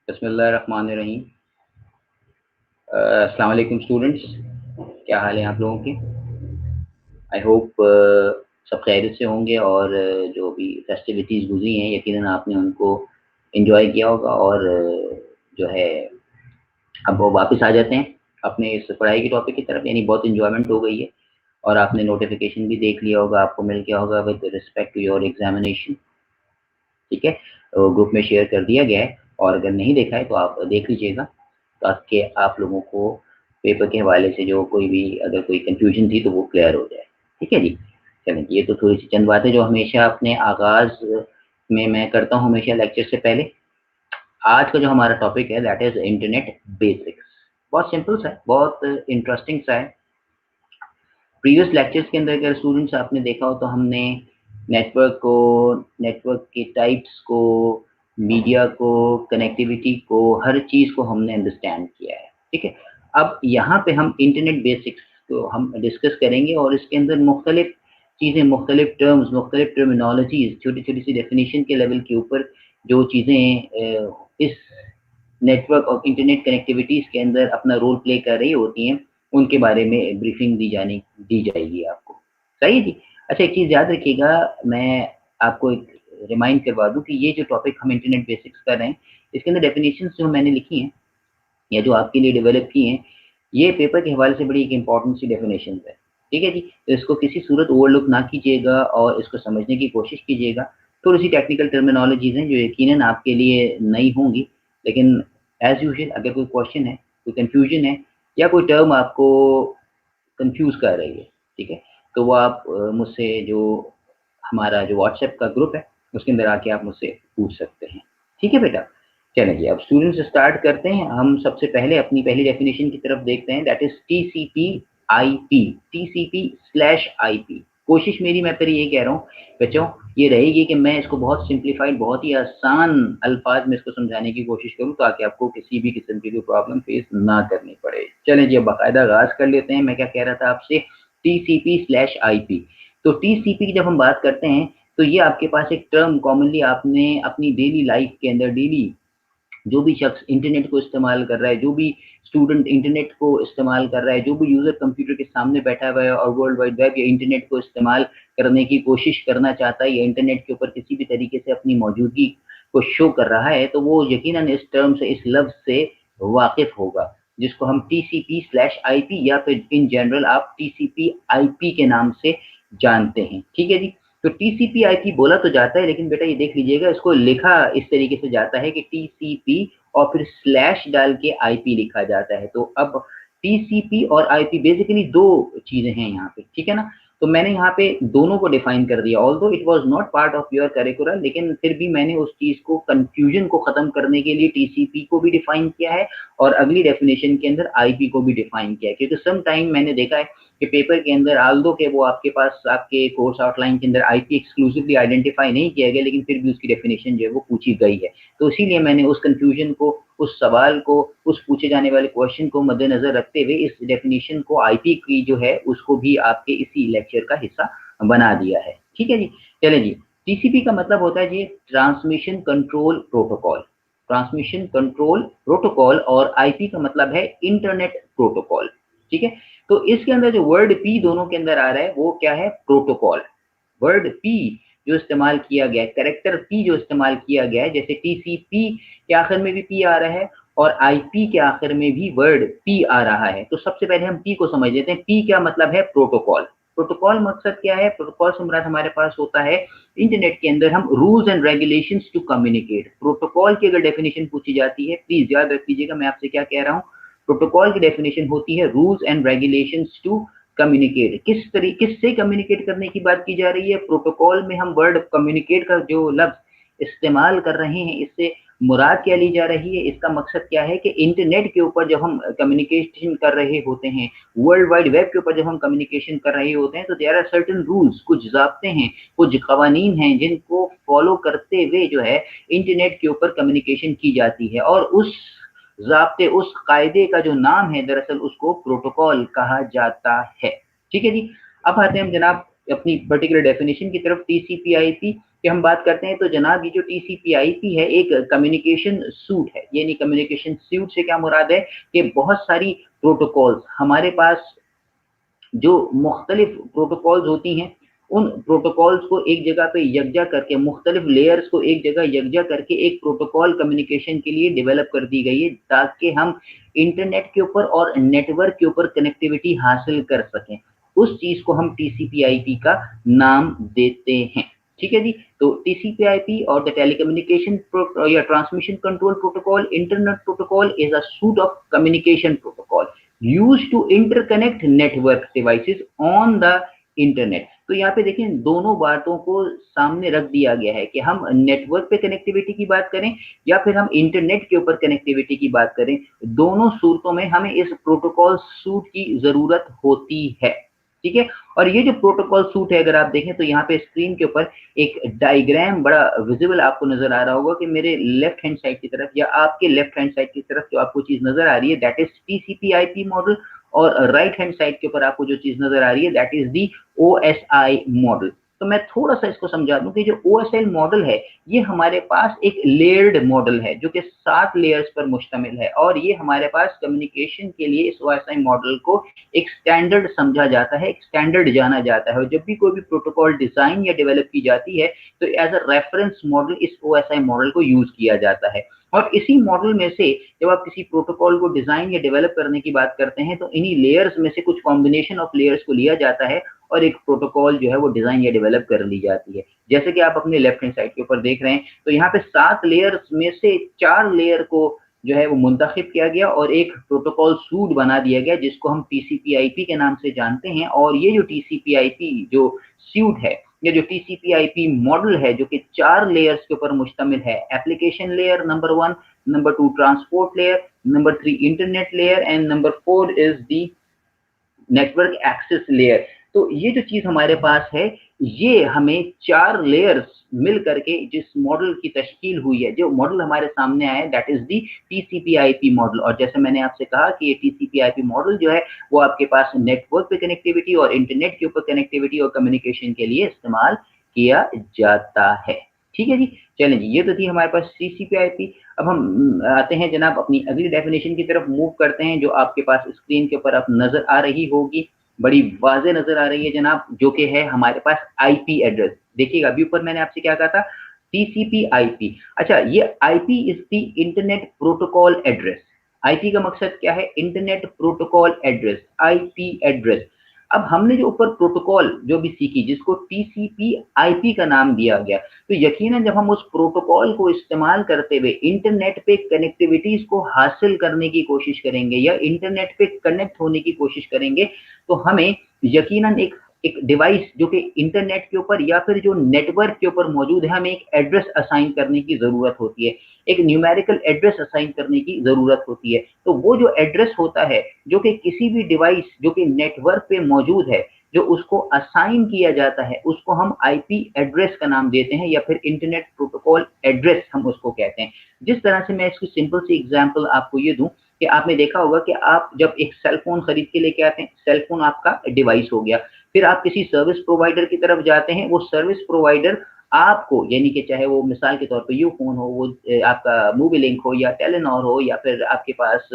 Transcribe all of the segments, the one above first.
बिस्मिल्लाहिर्रहमानिर्रहीम। अस्सलाम वालेकुम स्टूडेंट्स, क्या हाल है आप लोगों के? आई होप सब खैरियत से होंगे और जो भी फेस्टिविटीज़ गुजरी हैं यकीनन आपने उनको एंजॉय किया होगा और जो है अब वो वापस आ जाते हैं अपने इस पढ़ाई के टॉपिक की तरफ, यानी बहुत एंजॉयमेंट हो गई है और आपने नोटिफिकेशन भी देख लिया होगा, आपको मिल गया होगा with respect to your examination. ठीक है, तो ग्रुप में शेयर कर दिया गया है और अगर नहीं देखा है तो आप देख लीजिएगा ताकि आप लोगों को पेपर के हवाले से जो कोई भी अगर कोई कंफ्यूजन थी तो वो क्लियर हो जाए। ठीक है जी, चलें, ये तो थोड़ी सी चंद बातें जो हमेशा अपने आगाज़ में मैं करता हूँ हमेशा लेक्चर से पहले। आज का जो हमारा टॉपिक है दैट इज़ इंटरनेट बेसिक्स। बहुत सिंपल सा है, बहुत इंटरेस्टिंग सा है। प्रीवियस लेक्चर्स के अंदर अगर स्टूडेंट्स आपने देखा हो तो हमने नेटवर्क को, नेटवर्क के टाइप्स को, मीडिया को, कनेक्टिविटी को, हर चीज़ को हमने अंडरस्टैंड किया है। ठीक है, अब यहाँ पे हम इंटरनेट बेसिक्स को हम डिस्कस करेंगे और इसके अंदर मुख्तलिफ चीज़ें, मुख्तलिफ टर्म्स, मुख्तलिफ टर्मिनोलॉजीज़, छोटी-छोटी सी डेफिनेशन के लेवल के ऊपर जो चीज़ें इस नेटवर्क और इंटरनेट कनेक्टिविटीज़ के अंदर अपना रोल प्ले कर रही होती हैं, उनके बारे में ब्रीफिंग दी जाएगी आपको। सही है जी? अच्छा, एक चीज़ याद रखिएगा, मैं आपको एक रिमाइंड करवा दूँ कि ये जो टॉपिक हम इंटरनेट बेसिक्स कर रहे हैं, इसके अंदर डेफिनेशंस जो मैंने लिखी हैं या जो आपके लिए डेवलप की हैं, ये पेपर के हवाले से बड़ी एक इम्पोर्टेंट सी डेफिनेशंस है। ठीक है जी? तो इसको किसी सूरत ओवरलुक ना कीजिएगा और इसको समझने की कोशिश कीजिएगा। थोड़ी-सी टेक्निकल टर्मिनोलॉजीज़ हैं जो यकीनन आपके लिए नई होंगी, लेकिन एज़ यूजुअल अगर कोई क्वेश्चन है, कोई कन्फ्यूजन है या कोई टर्म आपको कन्फ्यूज़ कर रही है, ठीक है? तो वो आप मुझसे जो हमारा जो व्हाट्सएप का ग्रुप है, उसके अंदर आके आप मुझसे पूछ सकते हैं। ठीक है बेटा? चलें जी, अब स्टूडेंट्स स्टार्ट करते हैं। हम सबसे पहले अपनी पहली डेफिनिशन की तरफ देखते हैं दैट इज़ टीसीपी/आईपी, टीसीपी/आईपी। कोशिश मेरी, मैं फिर ये कह रहा हूँ बच्चों, ये रहेगी कि मैं इसको बहुत सिंप्लीफाइड, बहुत ही आसान अल्फाज में इसको समझाने की कोशिश करूँ ताकि आपको किसी भी किस्म की कोई प्रॉब्लम फेस ना करनी पड़े। चलें जी, अब बाकायदा आगाज़ कर लेते हैं। मैं क्या कह रहा था आपसे, टीसीपी/आईपी। तो टीसीपी की जब हम बात करते हैं तो ये आपके पास एक टर्म कॉमनली आपने अपनी डेली लाइफ के अंदर, डेली जो भी शख्स इंटरनेट को इस्तेमाल कर रहा है, जो भी स्टूडेंट इंटरनेट को इस्तेमाल कर रहा है, जो भी यूज़र कंप्यूटर के सामने बैठा हुआ है और वर्ल्ड वाइड वेब या इंटरनेट को इस्तेमाल करने की कोशिश करना चाहता है या इंटरनेट के ऊपर किसी भी तरीके से अपनी मौजूदगी को शो कर रहा है, तो वो यकीनन इस टर्म से, इस लफ्ज़ से वाकिफ़ होगा, जिसको हम टीसीपी/आईपी या फिर इन जनरल आप टीसीपी/आईपी के नाम से जानते हैं। ठीक है जी? तो टीसीपी/आईपी बोला तो जाता है, लेकिन बेटा ये देख लीजिएगा, इसको लिखा इस तरीके से जाता है कि टीसीपी और फिर स्लैश डाल के आईपी लिखा जाता है। तो अब टीसीपी और आईपी बेसिकली 2 चीज़ें हैं यहाँ पे, ठीक है ना? तो मैंने यहाँ पे दोनों को डिफाइन कर दिया, although it was not part of your curriculum, लेकिन फिर भी मैंने उस चीज़ को, कन्फ्यूजन को ख़त्म करने के लिए टीसीपी को भी डिफाइन किया है और अगली डेफिनिशन के अंदर आईपी को भी डिफाइन किया है। क्योंकि सम टाइम मैंने देखा है कि पेपर के अंदर ऑल्दो के वो आपके पास आपके कोर्स आउटलाइन के अंदर आईपी एक्सक्लूसिवली आइडेंटिफाई नहीं किया गया, लेकिन फिर भी उसकी डेफिनेशन जो है वो पूछी गई है। तो इसीलिए मैंने उस कन्फ्यूजन को, उस सवाल को, उस पूछे जाने वाले क्वेश्चन को मद्देनज़र रखते हुए इस डेफिनेशन को, आईपी की जो है उसको भी आपके इसी लेक्चर का हिस्सा बना दिया है। ठीक है जी? चलें जी, टीसीपी का मतलब होता है जी transmission control protocol, transmission control protocol, और आईपी का मतलब है इंटरनेट प्रोटोकॉल। ठीक है? तो इसके अंदर जो वर्ड पी दोनों के अंदर आ रहा है वो क्या है? प्रोटोकॉल। वर्ड पी जो इस्तेमाल किया गया है, कैरेक्टर पी जो इस्तेमाल किया गया है, जैसे टीसीपी के आखिर में भी पी आ रहा है और आईपी के आखिर में भी वर्ड पी आ रहा है। तो सबसे पहले हम पी को समझ लेते हैं। पी क्या मतलब है? प्रोटोकॉल। प्रोटोकॉल मकसद क्या है? प्रोटोकॉल से मुराद हमारे पास होता है इंटरनेट के अंदर हम rules and regulations to communicate. Protocol की अगर डेफिनेशन पूछी जाती है, प्लीज याद रख लीजिएगा मैं आपसे क्या कह रहा हूँ। प्रोटोकॉल की डेफिनेशन होती है rules and regulations to communicate. किससे कम्युनिकेट करने की बात की जा रही है? प्रोटोकॉल में हम वर्ड कम्युनिकेट का जो लफ्ज इस्तेमाल कर रहे हैं, इससे मुराद क्या ली जा रही है? इसका मकसद क्या है कि इंटरनेट के ऊपर जब हम कम्युनिकेशन कर रहे होते हैं, वर्ल्ड वाइड वेब के ऊपर जब हम कम्युनिकेशन कर रहे होते हैं, तो देयर आर सर्टेन रूल्स, कुछ ज़ाब्ते हैं, कुछ कवानीन हैं जिनको फॉलो करते हुए जो है इंटरनेट के ऊपर कम्युनिकेशन की जाती है, और उस ज़ाब्ते, उस कायदे का जो नाम है दरअसल उसको प्रोटोकॉल कहा जाता है। ठीक है जी? अब आते हैं हम जनाब अपनी पर्टिकुलर डेफिनेशन की तरफ। टीसीपी/आईपी कि हम बात करते हैं तो जनाब ये जो टीसीपी/आईपी है एक कम्युनिकेशन सूट है। यानी कम्युनिकेशन सूट से क्या मुराद है कि बहुत सारी प्रोटोकॉल्स हमारे पास जो मुख्तलिफ प्रोटोकॉल्स होती हैं, उन प्रोटोकॉल्स को एक जगह पे यकजा करके, मुख्तलिफ लेयर्स को एक जगह यकजा करके एक प्रोटोकॉल कम्युनिकेशन के लिए डेवलप कर दी गई है, ताकि हम इंटरनेट के ऊपर और नेटवर्क के ऊपर कनेक्टिविटी हासिल कर सकें। उस चीज़ को हम टीसीपी/आईपी का नाम देते हैं। ठीक है जी? तो टीसीपी/आईपी और द टेलीकम्युनिकेशन या transmission control protocol, internet protocol is a suit of communication protocol used to interconnect network devices on the internet. तो यहाँ पे देखिए दोनों बातों को सामने रख दिया गया है कि हम नेटवर्क पे कनेक्टिविटी की बात करें या फिर हम इंटरनेट के ऊपर कनेक्टिविटी की बात करें, दोनों सूरतों में हमें इस प्रोटोकॉल सूट की जरूरत होती है। ठीक है? और ये जो प्रोटोकॉल सूट है, अगर आप देखें तो यहाँ पे स्क्रीन के ऊपर एक डायग्राम बड़ा विजिबल आपको नजर आ रहा होगा कि मेरे लेफ्ट हैंड साइड की तरफ या आपके लेफ्ट हैंड साइड की तरफ जो आपको चीज नजर आ रही है दैट इज टीसीपी/आईपी मॉडल, और राइट हैंड साइड के ऊपर आपको जो चीज नजर आ रही है that is the OSI model. तो मैं थोड़ा सा इसको समझा दूं कि जो ओएसआई मॉडल है ये हमारे पास एक लेयर्ड मॉडल है जो कि 7 लेयर्स पर मुश्तमिल है, और ये हमारे पास कम्युनिकेशन के लिए इस ओएसआई मॉडल को एक स्टैंडर्ड समझा जाता है, एक स्टैंडर्ड जाना जाता है। और जब भी कोई भी प्रोटोकॉल डिजाइन या डेवलप की जाती है तो एज अ रेफरेंस मॉडल इस ओएसआई मॉडल को यूज किया जाता है। और इसी मॉडल में से जब आप किसी प्रोटोकॉल को डिजाइन या डेवलप करने की बात करते हैं तो इन्हीं लेयर्स में से कुछ कॉम्बिनेशन ऑफ लेयर्स को लिया जाता है और एक प्रोटोकॉल जो है वो डिजाइन या डेवलप कर ली जाती है। जैसे कि आप अपने लेफ्ट हैंड साइड के ऊपर देख रहे हैं तो यहाँ पे 7 लेयर्स में से 4 लेयर को जो है वो मुंतखब किया गया और एक प्रोटोकॉल सूट बना दिया गया जिसको हम टीसीपी/आईपी के नाम से जानते हैं। और ये जो टीसीपी/आईपी जो सूट है, ये जो टीसीपी/आईपी मॉडल है जो कि 4 लेयर्स के ऊपर मुश्तमिल है, application layer number 1, number 2 transport layer, number 3 internet layer and number 4 is the network access layer. तो ये जो चीज हमारे पास है ये हमें 4 लेयर्स मिल करके जिस मॉडल की तश्कील हुई है, जो मॉडल हमारे सामने आया है दैट इज दी टीसीपी/आईपी मॉडल। और जैसे मैंने आपसे कहा कि ये टीसीपी/आईपी मॉडल जो है वो आपके पास नेटवर्क पे कनेक्टिविटी और इंटरनेट के ऊपर कनेक्टिविटी और कम्युनिकेशन के लिए इस्तेमाल किया जाता है। ठीक है जी? चलें जी, ये तो थी हमारे पास टीसीपी/आईपी। अब हम आते हैं जनाब अपनी अगली डेफिनेशन की तरफ मूव करते हैं जो आपके पास स्क्रीन के ऊपर अब नजर आ रही होगी, बड़ी वाज़ेह नजर आ रही है जनाब, जो कि है हमारे पास आईपी एड्रेस। देखिएगा अभी ऊपर मैंने आपसे क्या कहा था, टीसीपी/आईपी। अच्छा, ये IP is the internet protocol address. IP का मकसद क्या है? Internet protocol address, IP address. अब हमने जो ऊपर प्रोटोकॉल जो भी सीखी जिसको टीसीपी/आईपी का नाम दिया गया, तो यकीनन जब हम उस प्रोटोकॉल को इस्तेमाल करते हुए इंटरनेट पे कनेक्टिविटीज को हासिल करने की कोशिश करेंगे या इंटरनेट पे कनेक्ट होने की कोशिश करेंगे तो हमें यकीनन एक एक डिवाइस जो कि इंटरनेट के ऊपर या फिर जो नेटवर्क के ऊपर मौजूद है हमें एक एड्रेस असाइन करने की जरूरत होती है, एक न्यूमेरिकल एड्रेस असाइन करने की जरूरत होती है। तो वो जो एड्रेस होता है जो कि किसी भी डिवाइस जो कि नेटवर्क पे मौजूद है जो उसको असाइन किया जाता है उसको हम आईपी एड्रेस का नाम देते हैं या फिर इंटरनेट प्रोटोकॉल एड्रेस हम उसको कहते हैं। जिस तरह से मैं इसकी सिंपल सी एग्जांपल आपको ये दूं कि आपने देखा होगा कि आप जब एक सेल फोन खरीद के लेके आते हैं, सेल फोन आपका डिवाइस हो गया, फिर आप किसी सर्विस प्रोवाइडर की तरफ जाते हैं, वो सर्विस प्रोवाइडर आपको यानी कि चाहे वो मिसाल के तौर पे यू फोन हो, वो आपका मूवी लिंक हो या टेलीनॉर हो या फिर आपके पास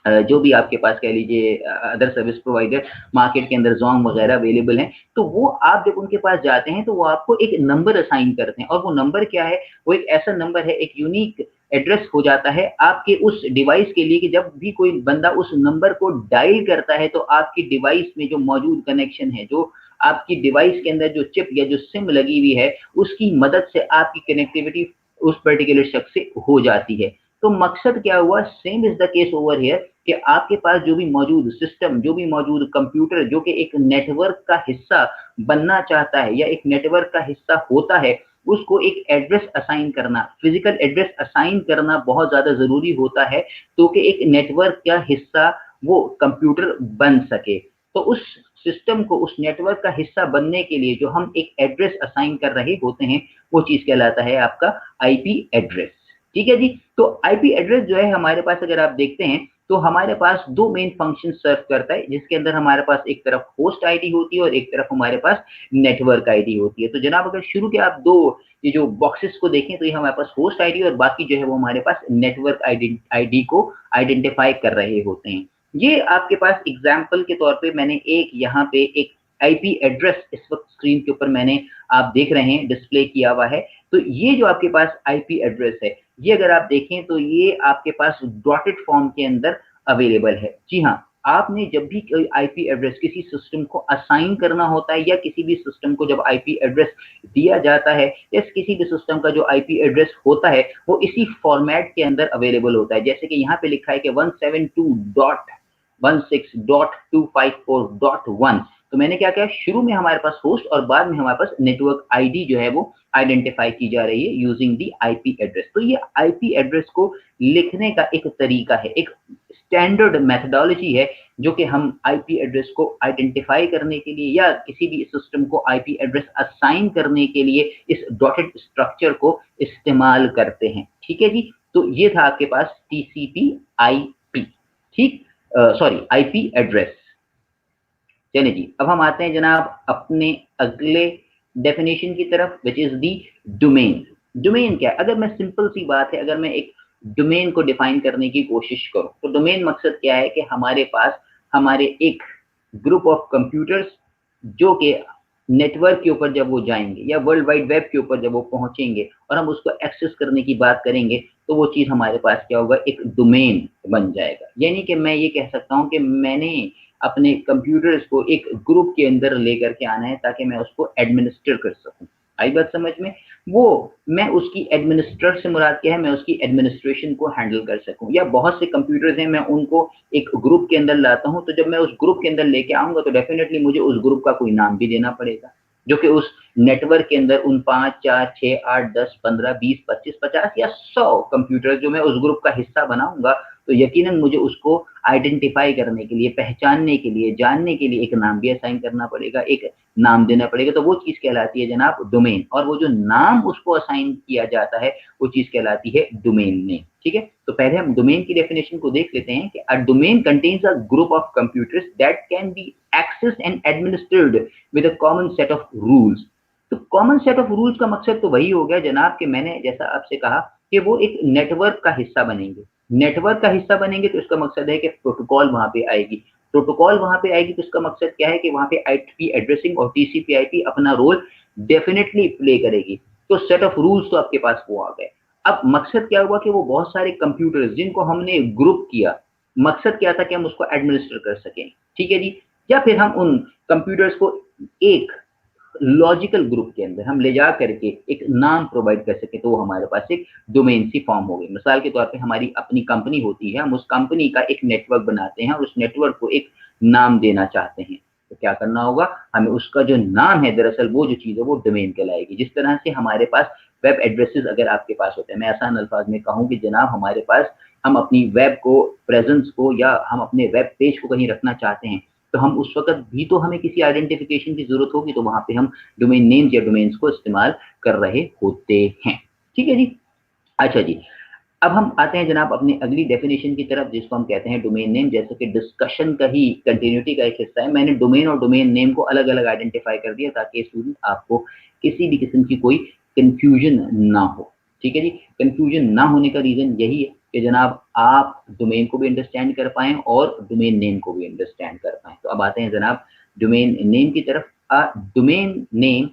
जो भी आपके पास कह लीजिए अदर सर्विस प्रोवाइडर मार्केट के अंदर ज़ोंग वगैरह अवेलेबल हैं, तो वो आप जब उनके पास जाते हैं तो वो आपको एक नंबर असाइन करते हैं और वो नंबर क्या है, वो एक ऐसा नंबर है, एक यूनिक एड्रेस हो जाता है आपके उस डिवाइस के लिए कि जब भी कोई बंदा उस नंबर को डायल करता है तो आपकी डिवाइस में जो मौजूद कनेक्शन है, जो आपकी डिवाइस के अंदर जो चिप या जो सिम लगी हुई है उसकी मदद से आपकी कनेक्टिविटी उस पर्टिकुलर शख्स से हो जाती है। तो मकसद क्या हुआ, same is the case over here कि आपके पास जो भी मौजूद सिस्टम, जो भी मौजूद कंप्यूटर जो कि एक नेटवर्क का हिस्सा बनना चाहता है या एक नेटवर्क का हिस्सा होता है, उसको एक एड्रेस असाइन करना, फिजिकल एड्रेस असाइन करना बहुत ज्यादा जरूरी होता है तो कि एक नेटवर्क का हिस्सा वो कंप्यूटर बन सके। तो उस सिस्टम को उस नेटवर्क का हिस्सा बनने के लिए जो हम एक एड्रेस असाइन कर रहे होते हैं वो चीज कहलाता है आपका आईपी एड्रेस। ठीक है जी? तो आईपी एड्रेस जो है हमारे पास अगर आप देखते हैं तो हमारे पास 2 मेन फंक्शन सर्व करता है, जिसके अंदर हमारे पास एक तरफ होस्ट आईडी होती है और एक तरफ हमारे पास नेटवर्क आईडी होती है। तो जनाब अगर शुरू के आप 2 ये जो बॉक्सेस को देखें तो ये हमारे पास होस्ट आईडी और बाकी जो है वो हमारे पास नेटवर्क आईडी को आइडेंटिफाई कर रहे होते हैं। ये आपके पास एग्जांपल के तौर पे मैंने एक यहाँ पे एक आईपी एड्रेस इस वक्त स्क्रीन के ऊपर मैंने आप देख रहे हैं डिस्प्ले किया हुआ है। तो ये जो आपके पास आईपी एड्रेस है, ये अगर आप देखें तो ये आपके पास डॉटेड फॉर्म के अंदर अवेलेबल है। जी हाँ, आपने जब भी कोई आईपी एड्रेस किसी सिस्टम को असाइन करना होता है या किसी भी सिस्टम को जब आईपी एड्रेस दिया जाता है या किसी भी सिस्टम का जो आईपी एड्रेस होता है वो इसी फॉर्मेट के अंदर अवेलेबल होता है। जैसे कि यहाँ पे लिखा है कि 172.16.254.1। तो मैंने क्या किया, शुरू में हमारे पास होस्ट और बाद में हमारे पास नेटवर्क आईडी जो है वो आइडेंटिफाई की जा रही है यूजिंग दी आईपी एड्रेस। तो ये आईपी एड्रेस को लिखने का एक तरीका है, एक स्टैंडर्ड मेथडोलॉजी है जो कि हम आईपी एड्रेस को आइडेंटिफाई करने के लिए या किसी भी सिस्टम को आईपी एड्रेस असाइन करने के लिए इस डॉटेड स्ट्रक्चर को इस्तेमाल करते हैं। ठीक है जी, तो ये था आपके पास टीसीपी आईपी, ठीक, सॉरी आईपी एड्रेस। चलिए जी, अब हम आते हैं जनाब अपने अगले डेफिनेशन की तरफ, which is the domain. Domain क्या है? अगर मैं सिंपल सी बात है, अगर मैं एक डोमेन को डिफाइन करने की कोशिश करूं तो डोमेन मकसद क्या है कि हमारे पास हमारे एक ग्रुप ऑफ कंप्यूटर्स जो कि नेटवर्क के ऊपर जब वो जाएंगे या वर्ल्ड वाइड वेब के ऊपर जब वो पहुंचेंगे और हम उसको एक्सेस करने की बात करेंगे तो वो चीज हमारे पास क्या होगा, एक डोमेन बन जाएगा। यानी कि मैं ये कह सकता हूं कि मैंने अपने कंप्यूटर्स को एक ग्रुप के अंदर लेकर के आना है ताकि मैं उसको एडमिनिस्टर कर सकूं। आई बात समझ में? वो मैं उसकी एडमिनिस्ट्रेटर से मुराद क्या है, मैं उसकी एडमिनिस्ट्रेशन को हैंडल कर सकूं। या बहुत से कंप्यूटर्स हैं, मैं उनको एक ग्रुप के अंदर लाता हूं, तो जब मैं उस ग्रुप के अंदर लेके आऊंगा तो डेफिनेटली मुझे उस ग्रुप का कोई नाम भी देना पड़ेगा जो कि उस नेटवर्क के अंदर उन 5, 4, 6, 8, 10, 15, 20, 25, 50 या 100 कंप्यूटर जो मैं उस ग्रुप का हिस्सा बनाऊंगा तो यकीनन मुझे उसको आइडेंटिफाई करने के लिए, पहचानने के लिए, जानने के लिए एक नाम भी असाइन करना पड़ेगा, एक नाम देना पड़ेगा। तो वो चीज कहलाती है जनाब डोमेन, और वो जो नाम उसको असाइन किया जाता है वो चीज कहलाती है डोमेन नेम। ठीक है, तो पहले हम डोमेन की डेफिनेशन को देख लेते हैं कि a domain contains a group of computers that can be accessed and administered with a common set of rules। तो कॉमन सेट ऑफ रूल्स का मकसद तो वही हो गया जनाब कि मैंने जैसा आपसे कहा कि वो एक नेटवर्क का हिस्सा बनेंगे। नेटवर्क का हिस्सा बनेंगे तो इसका मकसद है कि प्रोटोकॉल वहां पे आएगी। प्रोटोकॉल वहां पे आएगी तो इसका मकसद क्या है कि वहां पे आईपी एड्रेसिंग और टीसीपी आईपी अपना रोल डेफिनेटली प्ले करेगी। तो सेट ऑफ रूल्स तो आपके पास वो आ गए। अब मकसद क्या हुआ कि वो बहुत सारे कंप्यूटर्स जिनको हमने ग्रुप किया, मकसद क्या था कि हम उसको एडमिनिस्टर कर सकें। ठीक है जी, या फिर हम उन कंप्यूटर्स को एक लॉजिकल ग्रुप के अंदर हम ले जा करके एक नाम प्रोवाइड कर सके तो वो हमारे पास एक डोमेन सी फॉर्म हो गई। मिसाल के तौर पे हमारी अपनी कंपनी होती है, हम उस कंपनी का एक नेटवर्क बनाते हैं और उस नेटवर्क को एक नाम देना चाहते हैं, तो क्या करना होगा, हमें उसका जो नाम है दरअसल वो जो चीज़ है वो डोमेन कहलाएगी। जिस तरह से हमारे पास वेब एड्रेसेस अगर आपके पास होते हैं, मैं आसान अल्फाज में कहूँ कि जनाब हमारे पास हम अपनी वेब को, प्रेजेंस को, या हम अपने वेब पेज को कहीं रखना चाहते हैं तो हम उस वक्त भी तो हमें किसी आइडेंटिफिकेशन की जरूरत होगी, तो वहां पे हम डोमेन नेम्स या डोमेन्स को इस्तेमाल कर रहे होते हैं। ठीक है जी, अच्छा जी, अब हम आते हैं जनाब अपनी अगली डेफिनेशन की तरफ जिसको हम कहते हैं डोमेन नेम। जैसे कि डिस्कशन का ही कंटिन्यूटी का एक हिस्सा है, मैंने डोमेन और डोमेन नेम को अलग अलग आइडेंटिफाई कर दिया ताकि स्टूडेंट आपको किसी भी किस्म की कोई कंफ्यूजन ना हो। ठीक है जी, कंफ्यूजन ना होने का रीजन यही है कि जनाब आप डोमेन को भी अंडरस्टैंड कर पाएं और डोमेन नेम को भी अंडरस्टैंड कर पाएं। तो अब आते हैं जनाब डोमेन नेम की तरफ। A domain name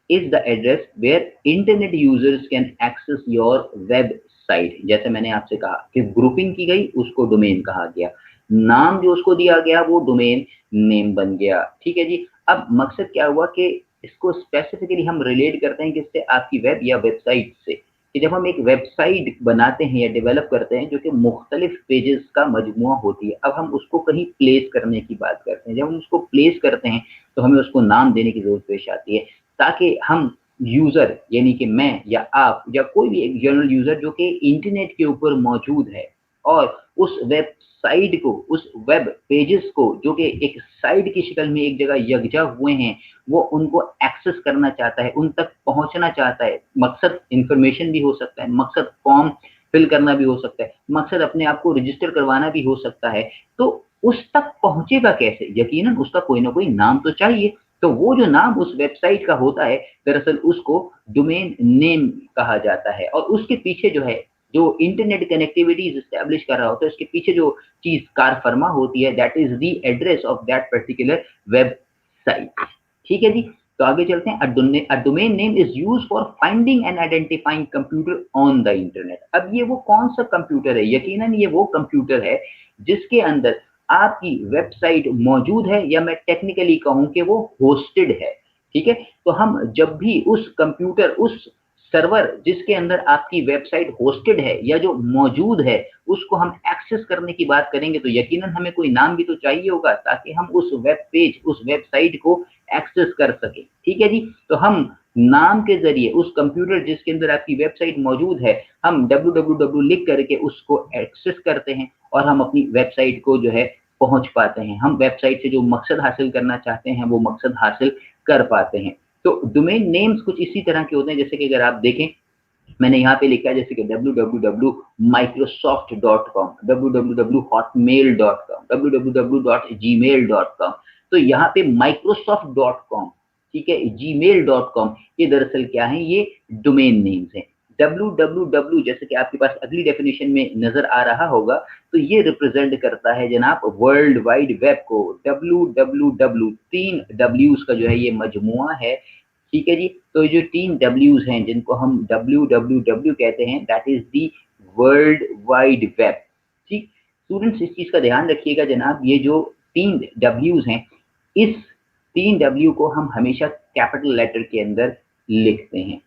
is the address where internet users can access your website। जैसे मैंने आपसे कहा कि ग्रुपिंग की गई उसको डोमेन कहा गया, नाम जो उसको दिया गया वो डोमेन नेम बन गया। ठीक है जी, अब मकसद क्या हुआ कि इसको स्पेसिफिकली हम रिलेट करते हैं किससे, आपकी वेब या वेबसाइट से, कि जब हम एक वेबसाइट बनाते हैं या डेवलप करते हैं जो कि मुख्तलिफ पेजेस का मजमुआ होती है, अब हम उसको कहीं प्लेस करने की बात करते हैं। जब हम उसको प्लेस करते हैं तो हमें उसको नाम देने की जरूरत पेश आती है ताकि हम यूजर यानी कि मैं या आप या कोई भी एक जनरल यूजर जो कि इंटरनेट के ऊपर मौजूद है और उस वेबसाइट को, उस वेब पेजेस को जो कि एक साइट की शक्ल में एक जगह यकजा हुए हैं, वो उनको एक्सेस करना चाहता है, उन तक पहुंचना चाहता है। मकसद इंफॉर्मेशन भी हो सकता है, मकसद फॉर्म फिल करना भी हो सकता है, मकसद अपने आप को रजिस्टर करवाना भी हो सकता है। तो उस तक पहुँचेगा कैसे? यकीनन उसका कोई ना कोई नाम तो चाहिए, तो वो जो नाम उस वेबसाइट का होता है, दरअसल उसको डोमेन नेम कहा जाता है और उसके पीछे जो है, जो इंटरनेट कनेक्टिविटीज़ एस्टेब्लिश कर रहा होता है, उसके पीछे जो चीज़ कार फरमा होती है, that is the address of that particular website. ठीक है जी? तो आगे चलते हैं। A domain name is used for finding and identifying computer on the internet. अब ये वो कौन-सा कंप्यूटर है? यकीनन ये वो कंप्यूटर है, जिसके अंदर आपकी वेबसाइट मौजूद है या मैं टेक्निकली कहूँ कि वो होस्टेड है, ठीक है? तो हम जब भी उस कंप्यूटर, उस सर्वर जिसके अंदर आपकी वेबसाइट होस्टेड है या जो मौजूद है, उसको हम एक्सेस करने की बात करेंगे तो यकीनन हमें कोई नाम भी तो चाहिए होगा ताकि हम उस वेब पेज, उस वेबसाइट को एक्सेस कर सकें, ठीक है जी? तो हम नाम के ज़रिए उस कंप्यूटर जिसके अंदर आपकी वेबसाइट मौजूद है, हम www लिख करके उसको एक्सेस करते हैं और हम अपनी वेबसाइट को जो है पहुँच पाते हैं। हम वेबसाइट से जो मकसद हासिल करना चाहते हैं, वो मकसद हासिल कर पाते हैं। तो डोमेन नेम्स कुछ इसी तरह के होते हैं, जैसे कि अगर आप देखें, मैंने यहाँ पे लिखा है जैसे कि www.microsoft.com, www.hotmail.com, www.gmail.com। तो यहाँ पे microsoft.com, ठीक है, gmail.com, ये दरअसल क्या है, ये डोमेन नेम्स हैं। www जैसे कि आपके पास अगली डेफिनेशन में नजर आ रहा होगा, तो ये रिप्रेजेंट करता है जनाब वर्ल्ड वाइड वेब को। www, 3 W's का जो है ये मजमुआ है, ठीक है जी? तो ये जो 3 डब्ल्यूज़ हैं जिनको हम www कहते हैं, that is the world wide web, ठीक? स्टूडेंट्स इस चीज़ का ध्यान रखिएगा जनाब, ये जो 3 डब्ल्यूज़ हैं, इस 3 डब्ल्यू को हम हमेशा कैपिटल लेटर के अंदर लिखते हैं।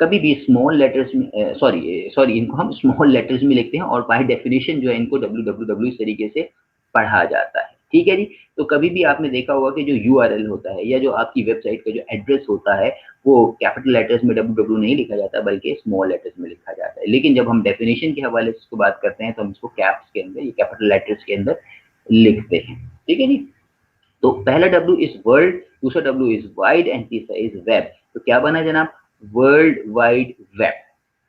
कभी भी स्मॉल लेटर्स में सॉरी इनको हम स्मॉल लेटर्स में लिखते हैं और बाय डेफिनेशन जो है इनको www इस तरीके से पढ़ा जाता है, ठीक है जी? तो कभी भी आपने देखा होगा कि जो यूआरएल होता है या जो आपकी वेबसाइट का जो एड्रेस होता है, वो कैपिटल लेटर्स में www नहीं लिखा जाता बल्कि स्मॉल लेटर्स में लिखा जाता है। लेकिन जब हम डेफिनेशन के हवाले से इसको बात करते हैं तो हम इसको कैप्स के अंदर, ये कैपिटल लेटर्स के अंदर लिखते हैं, ठीक है जी? तो पहला डब्ल्यू इज वर्ल्ड, दूसरा डब्ल्यू इज वाइड एंड तीसरा इज वेब। तो क्या बना जनाब? वर्ल्ड वाइड वेब,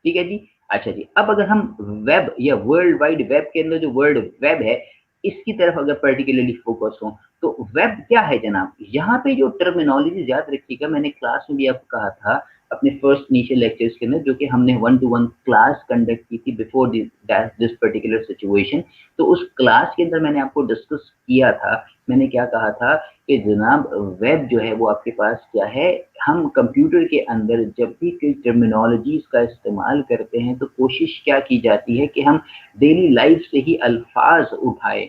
ठीक है जी? अच्छा जी, अब अगर हम वेब या वर्ल्ड वाइड वेब के अंदर जो वर्ल्ड वेब है, इसकी तरफ अगर पर्टिकुलरली फोकस हो, तो वेब क्या है जनाब? यहाँ पे जो टर्मिनोलॉजी याद रखिएगा, मैंने क्लास में भी आपको कहा था अपने फर्स्ट इनिशियल लेक्चर्स के अंदर, जो कि हमने 1-to-1 क्लास कंडक्ट की थी बिफोर दिस पर्टिकुलर सिचुएशन। तो उस क्लास के अंदर मैंने आपको डिस्कस किया था, मैंने क्या कहा था कि जनाब वेब जो है वो आपके पास क्या है, हम कंप्यूटर के अंदर जब भी कोई टर्मिनोलॉजीज़ का इस्तेमाल करते हैं तो कोशिश क्या की जाती है कि हम डेली लाइफ से ही अल्फाज उठाएँ,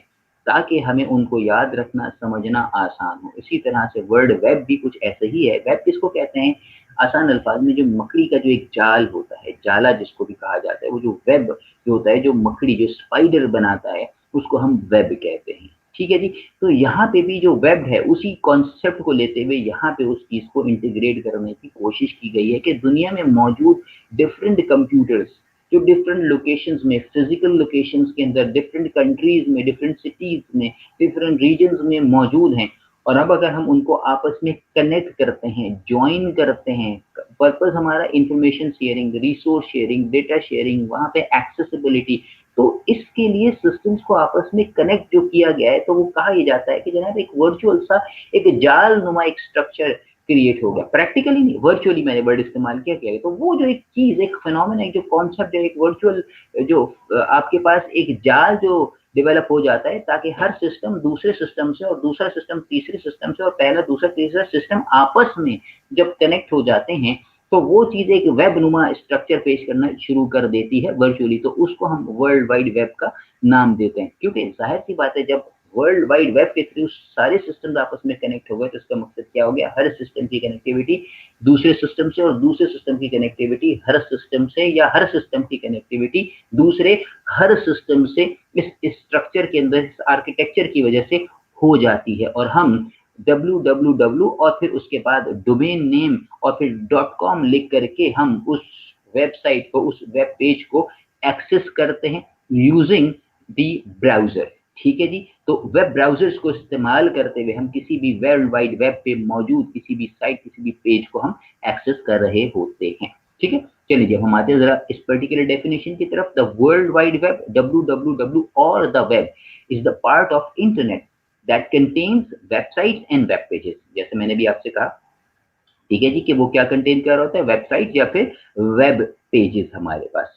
ताकि हमें उनको याद रखना, समझना आसान हो। इसी तरह से वर्ल्ड वेब भी कुछ ऐसे ही है। वेब किसको कहते हैं? आसान अल्फाज में जो मकड़ी का जो एक जाल होता है, जाला जिसको भी कहा जाता है, वो जो वेब जो होता है, जो मकड़ी जो स्पाइडर बनाता है, उसको हम वेब कहते हैं। ठीक है जी? तो यहाँ पे भी जो वेब है, उसी कॉन्सेप्ट को लेते हुए यहाँ पे उस चीज़ को इंटीग्रेट करने की कोशिश की गई है कि दुनिया में मौजूद डिफरेंट कंप्यूटर्स जो डिफरेंट लोकेशंस में, फिजिकल लोकेशंस के अंदर, डिफरेंट कंट्रीज में, डिफरेंट सिटीज में, डिफरेंट रीजन्स में मौजूद हैं, और अब अगर हम उनको आपस में कनेक्ट करते हैं, ज्वाइन करते हैं, पर्पस हमारा information sharing, resource sharing, data sharing, वहाँ पे एक्सेसिबिलिटी, तो इसके लिए सिस्टम्स को आपस में कनेक्ट जो किया गया है, तो वो कहा ये जाता है कि जनाब एक वर्चुअल सा एक जाल नुमा एक स्ट्रक्चर क्रिएट हो गया। प्रैक्टिकली नहीं, वर्चुअली मैंने वर्ड इस्तेमाल किया। तो वो जो एक चीज़, एक फिनोमेना, एक जो कॉन्सेप्ट, जो एक वर्चुअल जो आपके पास एक जाल जो डेवलप हो जाता है, ताकि हर सिस्टम दूसरे सिस्टम से और दूसरा सिस्टम तीसरे सिस्टम से और पहला दूसरा तीसरा सिस्टम आपस में जब कनेक्ट हो जाते हैं, तो वो चीज़ एक वेब नुमा स्ट्रक्चर पेश करना शुरू कर देती है वर्चुअली, तो उसको हम वर्ल्ड वाइड वेब का नाम देते हैं। क्योंकि ज़ाहिर सी बात है, जब वर्ल्ड वाइड वेब के थ्रू सारे सिस्टम आपस में कनेक्ट हो गए, तो इसका मकसद क्या हो गया? हर सिस्टम की कनेक्टिविटी दूसरे सिस्टम से और दूसरे सिस्टम की कनेक्टिविटी हर सिस्टम से, या हर सिस्टम की कनेक्टिविटी दूसरे हर सिस्टम से इस स्ट्रक्चर के अंदर, इस आर्किटेक्चर की वजह से हो जाती है। और हम www और फिर उसके बाद डोमेन नेम और फिर .com लिख करके हम उस वेबसाइट को, उस वेब पेज को एक्सेस करते हैं यूजिंग दी ब्राउज़र। ठीक है जी? तो वेब ब्राउज़र्स को इस्तेमाल करते हुए हम किसी भी वर्ल्ड वाइड वेब पे मौजूद किसी भी साइट, किसी भी पेज को हम एक्सेस कर रहे होते हैं। ठीक है, चलिए जब हम आते हैं जरा इस पर्टिकुलर डेफिनेशन की तरफ, the world wide web, W और the web is the part of internet that contains websites and web pages. जैसे मैंने भी आपसे कहा, ठीक है जी, कि वो क्या कंटेन कर रहा होता है, वेबसाइट या फिर वेब पेजेस हमारे पास।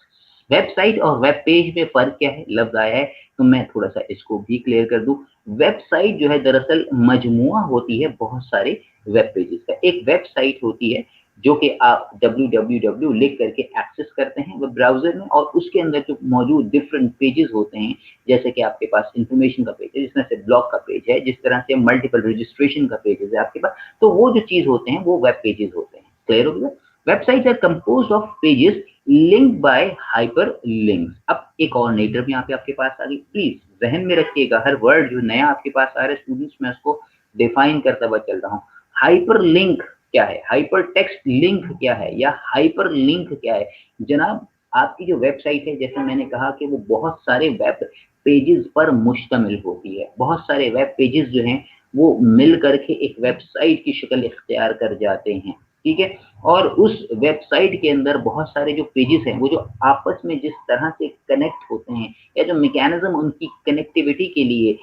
वेबसाइट और वेब पेज में फ़र्क क्या है, लफ्ज़ आया है, तो मैं थोड़ा-सा इसको भी क्लियर कर दूँ। वेबसाइट जो है दरअसल मजमूआ होती है बहुत सारे वेब पेजेस का। एक वेबसाइट होती है जो कि आप www लिख करके एक्सेस करते हैं वेब ब्राउज़र में, और उसके अंदर जो मौजूद डिफरेंट पेजेस होते हैं, जैसे कि आपके पास इन्फॉर्मेशन का पेज है, जिसमें से ब्लॉग का पेज है, जिस तरह से मल्टीपल रजिस्ट्रेशन का पेजेस है आपके पास, तो वो जो चीज़ होते हैं वो वेब पेजेस होते हैं। क्लियर हो गया? Websites are composed of pages linked by hyperlinks. अब एक और नई टर्म यहाँ पे आपके पास आ गई, प्लीज ज़हन में रखिएगा, हर वर्ड जो नया आपके पास आ रहा है स्टूडेंट्स, मैं उसको डिफाइन करता हुआ चल रहा हूँ। हाइपरलिंक क्या है, हाइपर टेक्स्ट लिंक क्या है, या हाइपरलिंक क्या है? जनाब, आपकी जो वेबसाइट है, जैसे मैंने कहा कि वो बहुत सारे वेब पेजेस पर मुश्तमिल होती है। बहुत सारे वेब पेजेस जो हैं वो मिल करके एक वेबसाइट की शक्ल इख्तियार कर जाते हैं, ठीक है? और उस वेबसाइट के अंदर बहुत सारे जो पेजेस हैं, वो जो आपस में जिस तरह से कनेक्ट होते हैं, या जो मैकेनिज्म उनकी कनेक्टिविटी के लिए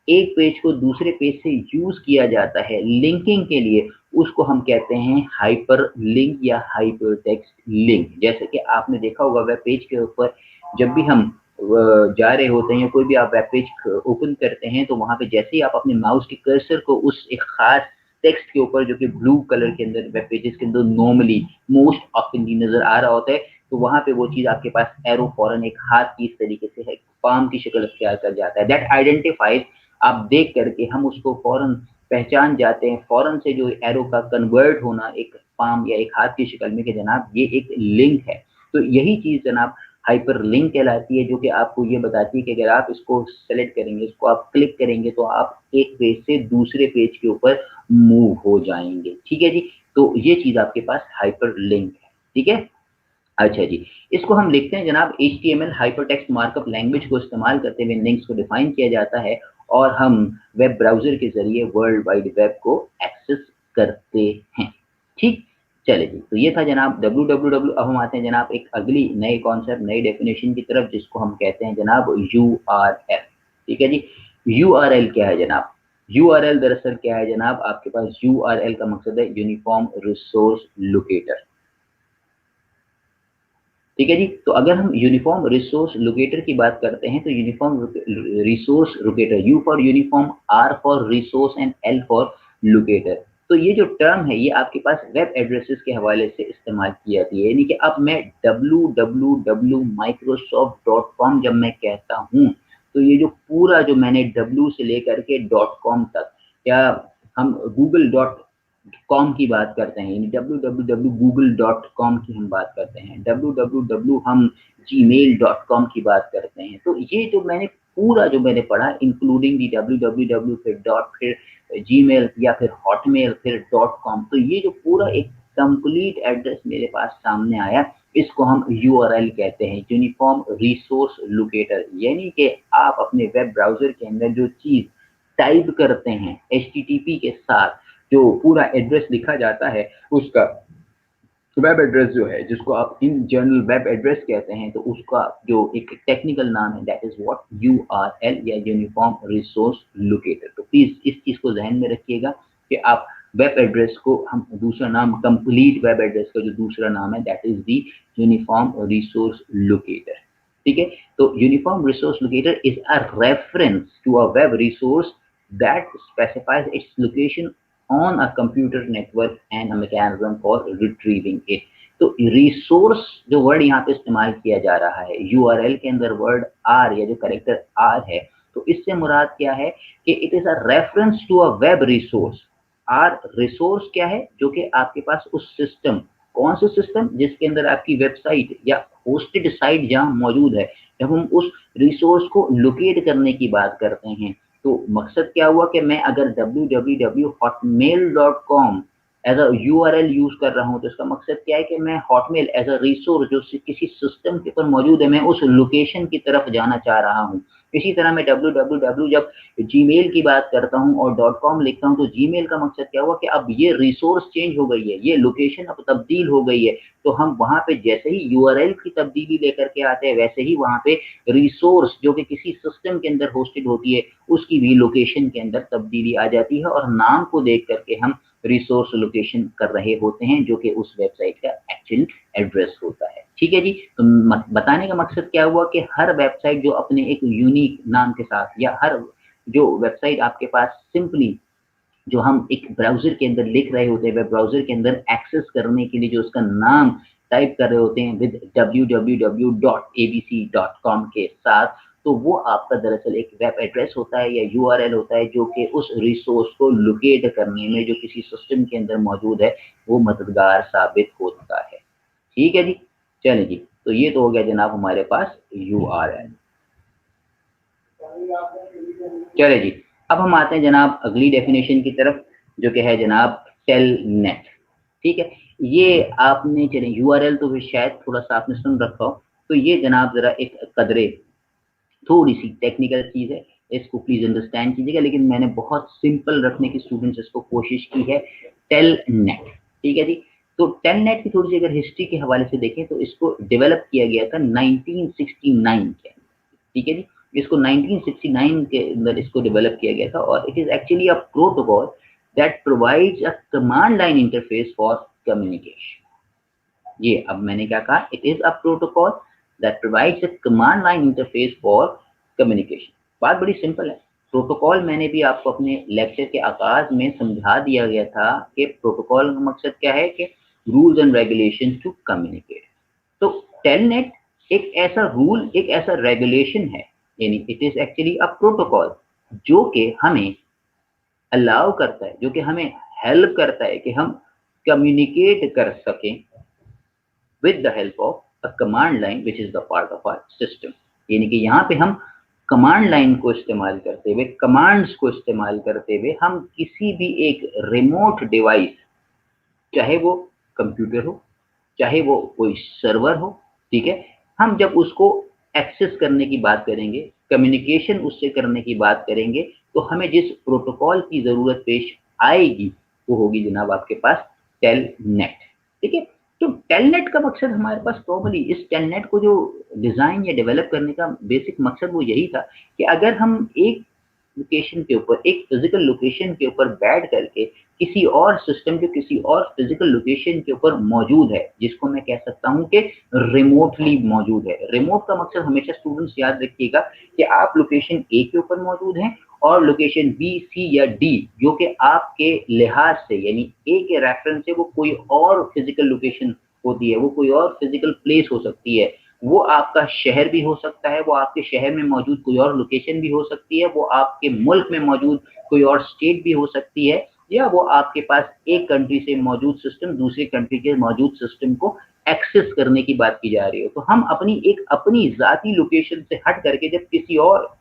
एक पेज को दूसरे पेज से यूज़ किया जाता है लिंकिंग के लिए, उसको हम कहते हैं हाइपर लिंक या हाइपर टेक्स्ट लिंक। जैसे कि आपने देखा होगा वेब पेज के ऊपर जब भी हम जा रहे होते हैं, या कोई भी आप वेब पेज ओपन करते हैं, तो वहाँ पे जैसे ही आप अपने माउस के कर्सर को उस एक खास टेक्स्ट के ऊपर, जो कि ब्लू कलर के अंदर वेब पेजेस के अंदर नॉर्मली मोस्ट ऑफनली नजर आ रहा होता है, तो वहाँ पे वो चीज़ आपके पास एरो फॉरन एक हाथ की इस तरीके से है, पाम की शक्ल अख्तियार कर जाता है। दैट आइडेंटिफाइज, आप देख करके हम उसको फौरन पहचान जाते हैं, फौरन से जो एरो का कन्वर्ट होना एक पाम या एक हाथ की शक्ल में, कि जनाब ये एक लिंक है। तो यही चीज़ जनाब हाइपर लिंक कहलाती है, जो कि आपको ये बताती है कि अगर आप इसको सेलेक्ट करेंगे, इसको आप क्लिक करेंगे, तो आप एक पेज से दूसरे पेज के ऊपर मूव हो जाएंगे। ठीक है जी, तो ये चीज़ आपके पास हाइपर लिंक है। ठीक है, अच्छा जी, इसको हम लिखते हैं जनाब HTML हाइपरटेक्स्ट मार्कअप लैंग्वेज को इस्तेमाल करते हुए लिंक्स को डिफाइन किया जाता है, और हम वेब ब्राउज़र के ज़रिए वर्ल्ड वाइड वेब को एक्सेस करते हैं। ठीक? चलिए जी, तो ये था जनाब www। अब हम आते हैं जनाब एक अगली नए कॉन्सेप्ट, नई डेफिनेशन की तरफ, जिसको हम कहते हैं जनाब URL। ठीक है जी, URL क्या है जनाब? URL दरअसल क्या है जनाब, आपके पास URL का मकसद है यूनिफ़ॉर्म रिसोर्स लोकेटर। ठीक है जी, तो अगर हम यूनिफॉर्म रिसोर्स लोकेटर की बात करते हैं, तो uniform resource locator, U for uniform, R for resource and L for locator. तो ये जो टर्म है, ये आपके पास वेब एड्रेसेस के हवाले से इस्तेमाल की जाती है। यानी कि अब मैं www microsoft.com जब मैं कहता हूँ, तो ये जो पूरा जो मैंने w से लेकर के .com तक, या हम गूगल डॉट कॉम की बात करते हैं, यानी www.google.com की हम बात करते हैं, www हम gmail.com की बात करते हैं। तो ये जो मैंने पूरा जो मैंने पढ़ा, इंक्लूडिंग दी www फिर डॉट फिर जीमेल या फिर हॉटमेल फिर .com, तो ये जो पूरा एक कंप्लीट एड्रेस मेरे पास सामने आया, इसको हम URL कहते हैं, यूनिफॉर्म रिसोर्स लोकेटर। यानी कि आप अपने वेब ब्राउज़र के अंदर जो चीज़ टाइप करते हैं HTTP के साथ, जो पूरा एड्रेस लिखा जाता है, उसका वेब एड्रेस जो है, जिसको आप इन जनरल वेब एड्रेस कहते हैं, तो उसका जो एक टेक्निकल नाम है, दैट इज व्हाट URL या यूनिफॉर्म रिसोर्स लोकेटर। तो प्लीज इस चीज को ध्यान में रखिएगा कि आप वेब एड्रेस को, हम दूसरा नाम कंप्लीट वेब एड्रेस का जो दूसरा नाम है, that is the uniform resource locator. ठीक है, तो uniform resource locator is a reference to a web resource that specifies its location on a computer network and a mechanism for retrieving it। तो resource जो word यहाँ पे इस्तेमाल किया जा रहा है, URL के अंदर वर्ड आर या जो करेक्टर आर है, तो इससे मुराद क्या है कि it is a reference to a web resource. R resource क्या है, जो कि आपके पास उस सिस्टम, कौन सा सिस्टम, जिसके अंदर आपकी वेबसाइट या होस्टेड साइट जहाँ मौजूद है, जब हम उस रिसोर्स को लोकेट करने की बात करते हैं, तो मकसद क्या हुआ कि मैं अगर www.hotmail.com as a URL use कर रहा हूं, तो इसका मकसद क्या है कि मैं हॉटमेल एज अ रिसोर्स जो किसी सिस्टम के ऊपर मौजूद है, मैं उस लोकेशन की तरफ जाना चाह रहा हूं। इसी तरह मैं www जब जीमेल की बात करता हूँ और .com लिखता हूँ तो जीमेल का मकसद क्या हुआ कि अब ये रिसोर्स चेंज हो गई है, ये लोकेशन अब तब्दील हो गई है, तो हम वहाँ पे जैसे ही URL की तब्दीली लेकर के आते हैं वैसे ही वहाँ पे रिसोर्स जो कि किसी सिस्टम के अंदर होस्टेड होती है उसकी भी लोकेशन के अंदर तब्दीली आ जाती है और नाम को देख करके हम रिसोर्स लोकेशन कर रहे होते हैं जो कि उस वेबसाइट का एक्चुअल एड्रेस होता है। ठीक है जी, तो बताने का मकसद क्या हुआ कि हर वेबसाइट जो अपने एक यूनिक नाम के साथ या हर जो वेबसाइट आपके पास सिंपली जो हम एक ब्राउज़र के अंदर लिख रहे होते हैं, वेब ब्राउज़र के अंदर एक्सेस करने के लिए जो उसका नाम टाइप कर रहे होते हैं विद www.abc.com के साथ, तो वो आपका दरअसल एक वेब एड्रेस होता है या URL होता है जो कि उस रिसोर्स को लोकेट करने में जो किसी सिस्टम के अंदर मौजूद है, वो मददगार साबित होता है। ठीक है जी, चलें जी, तो ये तो हो गया जनाब हमारे पास URL। चले जी, अब हम आते हैं जनाब अगली डेफिनेशन की तरफ जो कि है जनाब टेलनेट। ठीक है, ये आपने चले URL तो शायद थोड़ा सा आपने सुन रखा हो, तो ये जनाब जरा एक कदरे थोड़ी सी टेक्निकल चीज़ है, इसको प्लीज अंडरस्टैंड कीजिएगा, लेकिन मैंने बहुत सिंपल रखने की स्टूडेंट्स इसको कोशिश की है। टेलनेट, ठीक है जी, तो टेलनेट की थोड़ी सी अगर हिस्ट्री के हवाले से देखें तो इसको डेवलप किया गया था 1969 के, ठीक है जी, इसको 1969 के अंदर इसको डेवलप किया गया था और it is actually a protocol that provides a command line interface for communication. ये अब मैंने क्या कहा, it is a protocol that provides a command line interface for communication. बात बड़ी सिंपल है, प्रोटोकॉल मैंने भी आपको अपने लेक्चर के आगाज में समझा दिया गया था कि प्रोटोकॉल का मकसद क्या है कि rules and regulations to communicate. तो टेलनेट एक ऐसा रूल, एक ऐसा रेगुलेशन है, यानी it is actually a protocol जो कि हमें अलाउ करता है, जो कि हमें हेल्प करता है कि हम कम्युनिकेट कर सकें with the help of a command line which is the part of our system. यानी कि यहाँ पे हम कमांड लाइन को इस्तेमाल करते हुए, कमांड्स को इस्तेमाल करते हुए हम किसी भी एक रिमोट डिवाइस, चाहे वो कंप्यूटर हो, चाहे वो कोई सर्वर हो, ठीक है, हम जब उसको एक्सेस करने की बात करेंगे, कम्युनिकेशन उससे करने की बात करेंगे, तो हमें जिस प्रोटोकॉल की ज़रूरत पेश आएगी, वो होगी जनाब आपके पास टेलनेट। ठीक है, तो टेलनेट का मकसद हमारे पास प्रॉपर्ली इस टेलनेट को जो डिज़ाइन या डेवलप करने का बेसिक मकसद वो यही था कि अगर हम एक लोकेशन के ऊपर, एक फिजिकल लोकेशन के ऊपर बैठ करके किसी और सिस्टम के किसी और फिजिकल लोकेशन के ऊपर मौजूद है, जिसको मैं कह सकता हूँ कि रिमोटली मौजूद है। रिमोट का मकसद हमेशा स्टूडेंट्स याद रखिएगा कि आप लोकेशन ए के ऊपर मौजूद हैं और लोकेशन बी, सी या डी जो कि आपके लिहाज से यानी ए के रेफरेंस से वो कोई और फिजिकल लोकेशन होती है, वो कोई और फिजिकल प्लेस हो सकती है, वो आपका शहर भी हो सकता है, वो आपके शहर में मौजूद कोई और लोकेशन भी हो सकती है, वो आपके मुल्क में मौजूद कोई और स्टेट भी हो सकती है, या वो आपके पास एक कंट्री से मौजूद सिस्टम दूसरे कंट्री के मौजूद सिस्टम को एक्सेस करने की बात की जा रही हो। तो हम अपनी ज़ाती लोकेशन से हट करके जब किसी और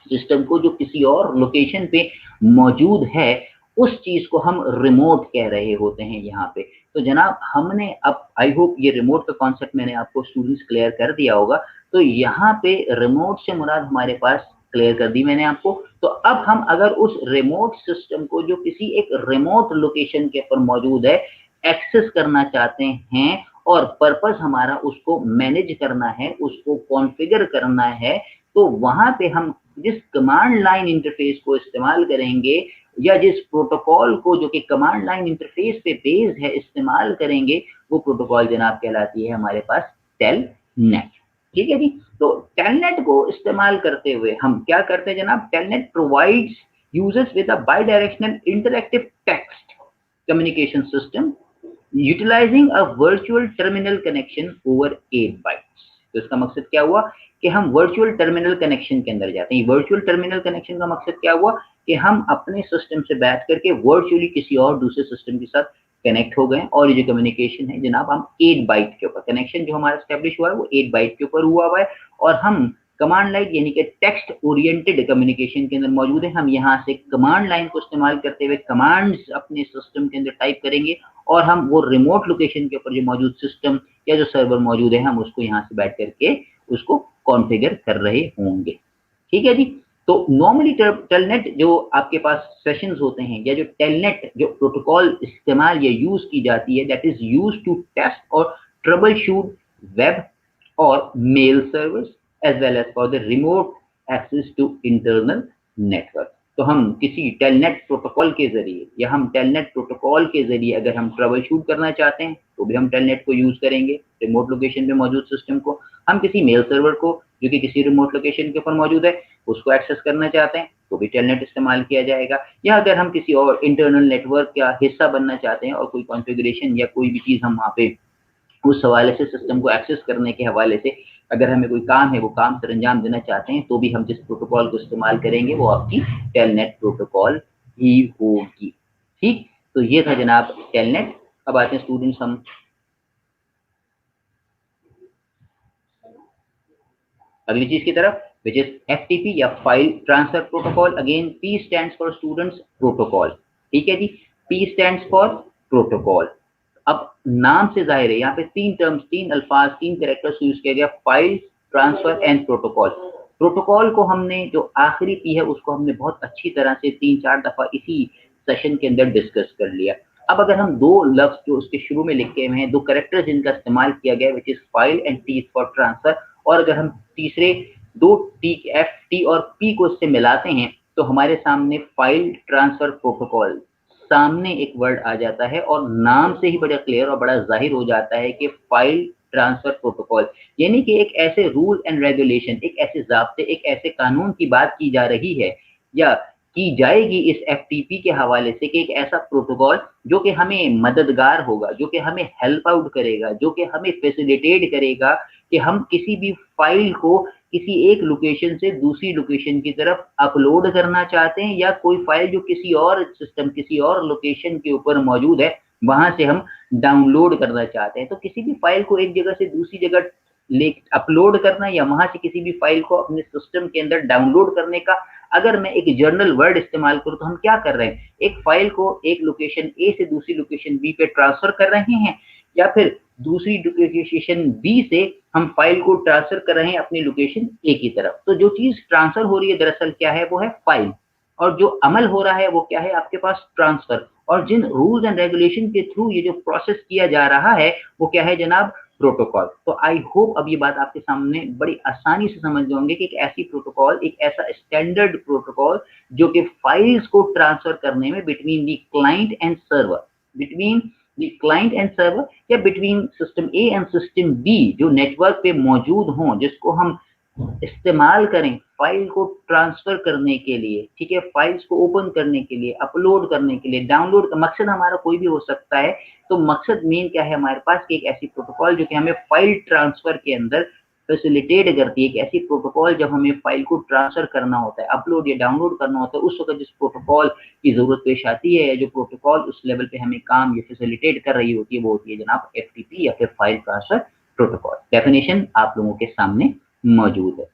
सिस्टम को जो किसी और लोकेशन पे मौजूद है, उस चीज़ को हम रिमोट कह रहे होते हैं यहाँ पे। तो जनाब हमने अब आई होप ये रिमोट का कॉन्सेप्ट मैंने आपको स्टूडेंट्स क्लियर कर दिया होगा। तो यहाँ पे रिमोट से मुराद हमारे पास क्लियर कर दी मैंने आपको। तो अब हम अगर उस रिमोट सिस्टम को जो किसी एक रिमोट लोकेशन के ऊपर मौजूद है, एक्सेस करना चाहते हैं और पर्पस हमारा उसको मैनेज करना है, उसको कॉन्फ़िगर करना है, तो वहाँ पे हम जिस कमांड लाइन इंटरफेस को इस्तेमाल करेंगे या जिस प्रोटोकॉल को जो कि कमांड लाइन इंटरफेस पे बेस्ड है इस्तेमाल करेंगे, वो प्रोटोकॉल जनाब कहलाती है हमारे पास टेलनेट। ठीक है जी, तो टेलनेट को इस्तेमाल करते हुए हम क्या करते हैं जनाब, telnet provides users with a by directional interactive text communication system utilizing a virtual terminal connection over 8 bytes। तो इसका मकसद क्या हुआ कि हम वर्चुअल टर्मिनल कनेक्शन के अंदर जाते हैं। वर्चुअल टर्मिनल कनेक्शन का मकसद क्या हुआ कि हम अपने सिस्टम से बैठ करके वर्चुअली किसी और दूसरे सिस्टम के साथ कनेक्ट हो गए और ये जो कम्युनिकेशन है जनाब हम 8 बाइट के ऊपर, कनेक्शन जो हमारा स्टैब्लिश हुआ है वो 8 बाइट के ऊपर हुआ है और हम कमांड लाइन यानी कि टेक्स्ट ओरिएंटेड कम्युनिकेशन के अंदर मौजूद है। हम यहाँ से कमांड लाइन को इस्तेमाल करते हुए कमांड्स अपने सिस्टम के अंदर टाइप करेंगे और हम वो रिमोट लोकेशन के ऊपर जो मौजूद सिस्टम या जो सर्वर मौजूद है हम उसको यहाँ से बैठ करके उसको कॉन्फ़िगर कर रहे होंगे। ठीक है जी। तो नॉर्मली टेलनेट जो आपके पास सेशंस होते हैं या जो टेलनेट जो प्रोटोकॉल इस्तेमाल या यूज की जाती है, that is used to test और ट्रबल शूट वेब और mail service as well as for the remote access to internal network. तो हम किसी टेलनेट प्रोटोकॉल के जरिए या हम टेलनेट प्रोटोकॉल के जरिए अगर हम ट्रबल शूट करना चाहते हैं तो भी हम टेलनेट को यूज करेंगे, रिमोट लोकेशन पे मौजूद सिस्टम को। हम किसी मेल सर्वर को जो कि किसी रिमोट लोकेशन के ऊपर मौजूद है उसको एक्सेस करना चाहते हैं तो भी टेलनेट इस्तेमाल किया जाएगा। या अगर हम किसी और इंटरनल नेटवर्क का हिस्सा बनना चाहते हैं और कोई कॉन्फ़िगरेशन या कोई भी चीज़ हम वहाँ पे उस हवाले से सिस्टम को एक्सेस करने के हवाले से अगर हमें कोई काम है वो काम सरंजाम देना चाहते हैं तो भी हम जिस प्रोटोकॉल को इस्तेमाल करेंगे वो आपकी टेलनेट प्रोटोकॉल ही होगी। ठीक, तो ये था जनाब टेलनेट। अब आते हैं स्टूडेंट्स हम अगली चीज की तरफ, विच इज FTP या file transfer protocol. Again P stands for students protocol. ठीक है जी, P स्टैंड्स फॉर प्रोटोकॉल। अब नाम से जाहिर है यहाँ पे तीन टर्म्स, तीन अल्फाज, तीन कैरेक्टर्स यूज किया गया, file transfer and protocol. Protocol को हमने जो आखिरी पी है उसको हमने बहुत अच्छी तरह से 3-4 दफा इसी सेशन के अंदर डिस्कस कर लिया। अब अगर हम दो लफ्ज जो उसके शुरू में लिखे हुए हैं, दो कैरेक्टर्स जिनका इस्तेमाल किया गया which is file and T for transfer, और अगर हम तीसरे दो टी एफ टी और पी को इससे मिलाते हैं तो हमारे सामने फाइल ट्रांसफर प्रोटोकॉल सामने एक वर्ड आ जाता है और नाम से ही बड़ा क्लियर और बड़ा जाहिर हो जाता है कि फाइल ट्रांसफर प्रोटोकॉल यानी कि एक ऐसे रूल एंड रेगुलेशन, एक ऐसे ज़ाब्ते, एक ऐसे कानून की बात की जा रही है या की जाएगी इस FTP के हवाले से कि एक ऐसा प्रोटोकॉल जो कि हमें मददगार होगा, जो कि हमें हेल्प आउट करेगा, जो कि हमें फैसिलिटेट करेगा कि हम किसी भी फाइल को किसी एक लोकेशन से दूसरी लोकेशन की तरफ अपलोड करना चाहते हैं या कोई फाइल जो किसी और सिस्टम, किसी और लोकेशन के ऊपर मौजूद है वहां से हम डाउनलोड करना चाहते हैं। तो किसी भी फाइल को एक जगह से दूसरी जगह ले अपलोड करना या वहां से किसी भी फाइल को अपने सिस्टम के अंदर डाउनलोड करने का अगर मैं एक जर्नल वर्ड इस्तेमाल करूं तो हम क्या कर रहे हैं, एक फाइल को एक लोकेशन ए से दूसरी लोकेशन बी पे ट्रांसफर कर रहे हैं या फिर दूसरी लोकेशन बी से हम फाइल को ट्रांसफर कर रहे हैं अपनी लोकेशन ए की तरफ। तो जो चीज ट्रांसफर हो रही है दरअसल क्या है, वो है फाइल, और जो अमल हो रहा है वो क्या है आपके पास, ट्रांसफर। और जिन रूल्स एंड रेगुलेशन के थ्रू ये जो प्रोसेस किया जा रहा है वो क्या है जनाब, प्रोटोकॉल। तो आई होप अब ये बात आपके सामने बड़ी आसानी से समझ जाओगे कि एक ऐसी प्रोटोकॉल, एक ऐसा स्टैंडर्ड प्रोटोकॉल जो कि फाइल्स को ट्रांसफर करने में between the client and server, between the client and server या between system A and system B जो नेटवर्क पे मौजूद हों, जिसको हम इस्तेमाल करें फाइल को ट्रांसफर करने के लिए, ठीक है, फाइल्स को ओपन करने के लिए, अपलोड करने के लिए, डाउनलोड का मकसद हमारा कोई भी हो सकता है। तो मकसद मेन क्या है हमारे पास कि एक ऐसी प्रोटोकॉल जो कि हमें फाइल ट्रांसफर के अंदर फैसिलिटेट करती है, एक ऐसी प्रोटोकॉल जब हमें फाइल को ट्रांसफर करना होता है, अपलोड या डाउनलोड करना होता है, उस वक्त जिस प्रोटोकॉल की जरूरत पेश आती है, जो प्रोटोकॉल उस लेवल पे हमें काम या फैसिलिटेट कर रही होती है, वो होती है जनाब FTP या फिर फाइल ट्रांसफर प्रोटोकॉल। डेफिनेशन आप लोगों के सामने मौजूद है।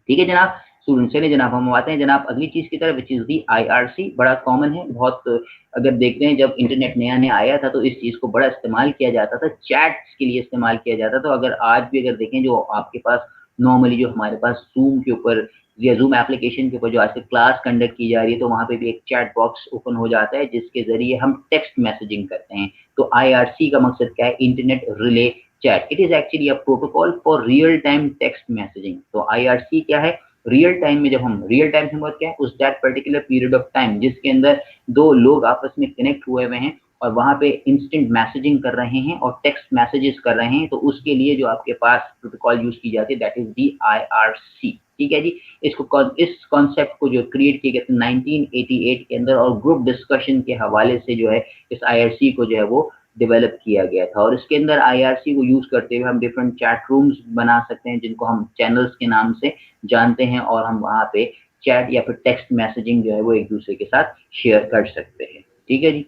ठीक है जनाब, स्टूडेंट चलिए जनाब हम आते हैं जनाब अगली चीज की तरफ विच इज दी IRC। बड़ा कॉमन है, बहुत अगर देखते हैं जब इंटरनेट नया नया आया था तो इस चीज को बड़ा इस्तेमाल किया जाता था, चैट्स के लिए इस्तेमाल किया जाता था। अगर आज भी अगर देखें जो आपके पास नॉर्मली जो हमारे पास जूम के ऊपर या जूम एप्लीकेशन के ऊपर जो आज क्लास कंडक्ट की जा रही है तो वहाँ पे भी एक चैट बॉक्स ओपन हो जाता है जिसके जरिए हम टेक्स्ट मैसेजिंग करते हैं। तो IRC का मकसद क्या है, internet relay chat. It is actually a protocol for real time text messaging. तो IRC क्या है, रियल टाइम में, जब हम रियल टाइम से मतलब क्या है, उस that particular period of time जिसके अंदर दो लोग आपस में कनेक्ट हुए हुए हैं और वहां पे इंस्टेंट मैसेजिंग कर रहे हैं और टेक्स्ट मैसेजेस कर रहे हैं, तो उसके लिए जो आपके पास प्रोटोकॉल यूज की जाती है दैट इज दी IRC। ठीक है जी, इसको इस कॉन्सेप्ट को जो क्रिएट किया गया था 1988 के अंदर और ग्रुप डिस्कशन के हवाले से जो है इस IRC को जो है वो डेवलप किया गया था। और इसके अंदर IRC को यूज करते हुए हम डिफरेंट चैट रूम्स बना सकते हैं जिनको हम चैनल्स के नाम से जानते हैं और हम वहाँ पे चैट या फिर टेक्स्ट मैसेजिंग जो है वो एक दूसरे के साथ शेयर कर सकते हैं। ठीक है जी,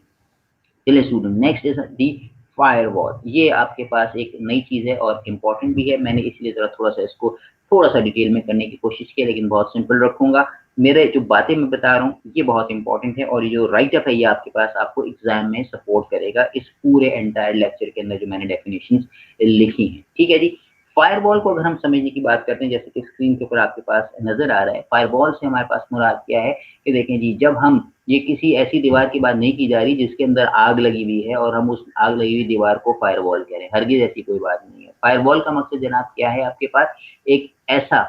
चलिए student next is the firewall. ये आपके पास एक नई चीज है और इम्पोर्टेंट भी है, मैंने इसलिए जरा थोड़ा सा इसको थोड़ा सा डिटेल में करने की कोशिश की लेकिन बहुत सिंपल रखूंगा। मेरे जो बातें मैं बता रहा हूँ ये बहुत इंपॉर्टेंट है और ये जो राइट अप है ये आपके पास आपको एग्जाम में सपोर्ट करेगा इस पूरे एंटायर लेक्चर के अंदर जो मैंने डेफिनेशंस लिखी हैं। ठीक है जी, फायरवॉल को अगर हम समझने की बात करते हैं, जैसे कि स्क्रीन के ऊपर आपके पास नज़र आ रहा है, फायरवॉल से हमारे पास मुराद क्या है कि देखें जी, जब हम ये किसी ऐसी दीवार की बात नहीं की जा रही जिसके अंदर आग लगी हुई है और हम उस आग लगी हुई दीवार को फायरवॉल कह रहे हैं, हरगिज़ ऐसी कोई बात नहीं है। फायरवॉल का मकसद जनाब क्या है आपके पास, एक ऐसा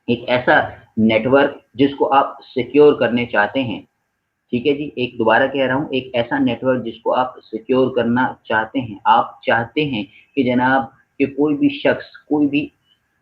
एक ऐसा नेटवर्क जिसको आप सिक्योर करने चाहते हैं, ठीक है जी, एक दोबारा कह रहा हूँ, एक ऐसा नेटवर्क जिसको आप सिक्योर करना चाहते हैं। आप चाहते हैं कि जनाब कि कोई भी शख्स, कोई भी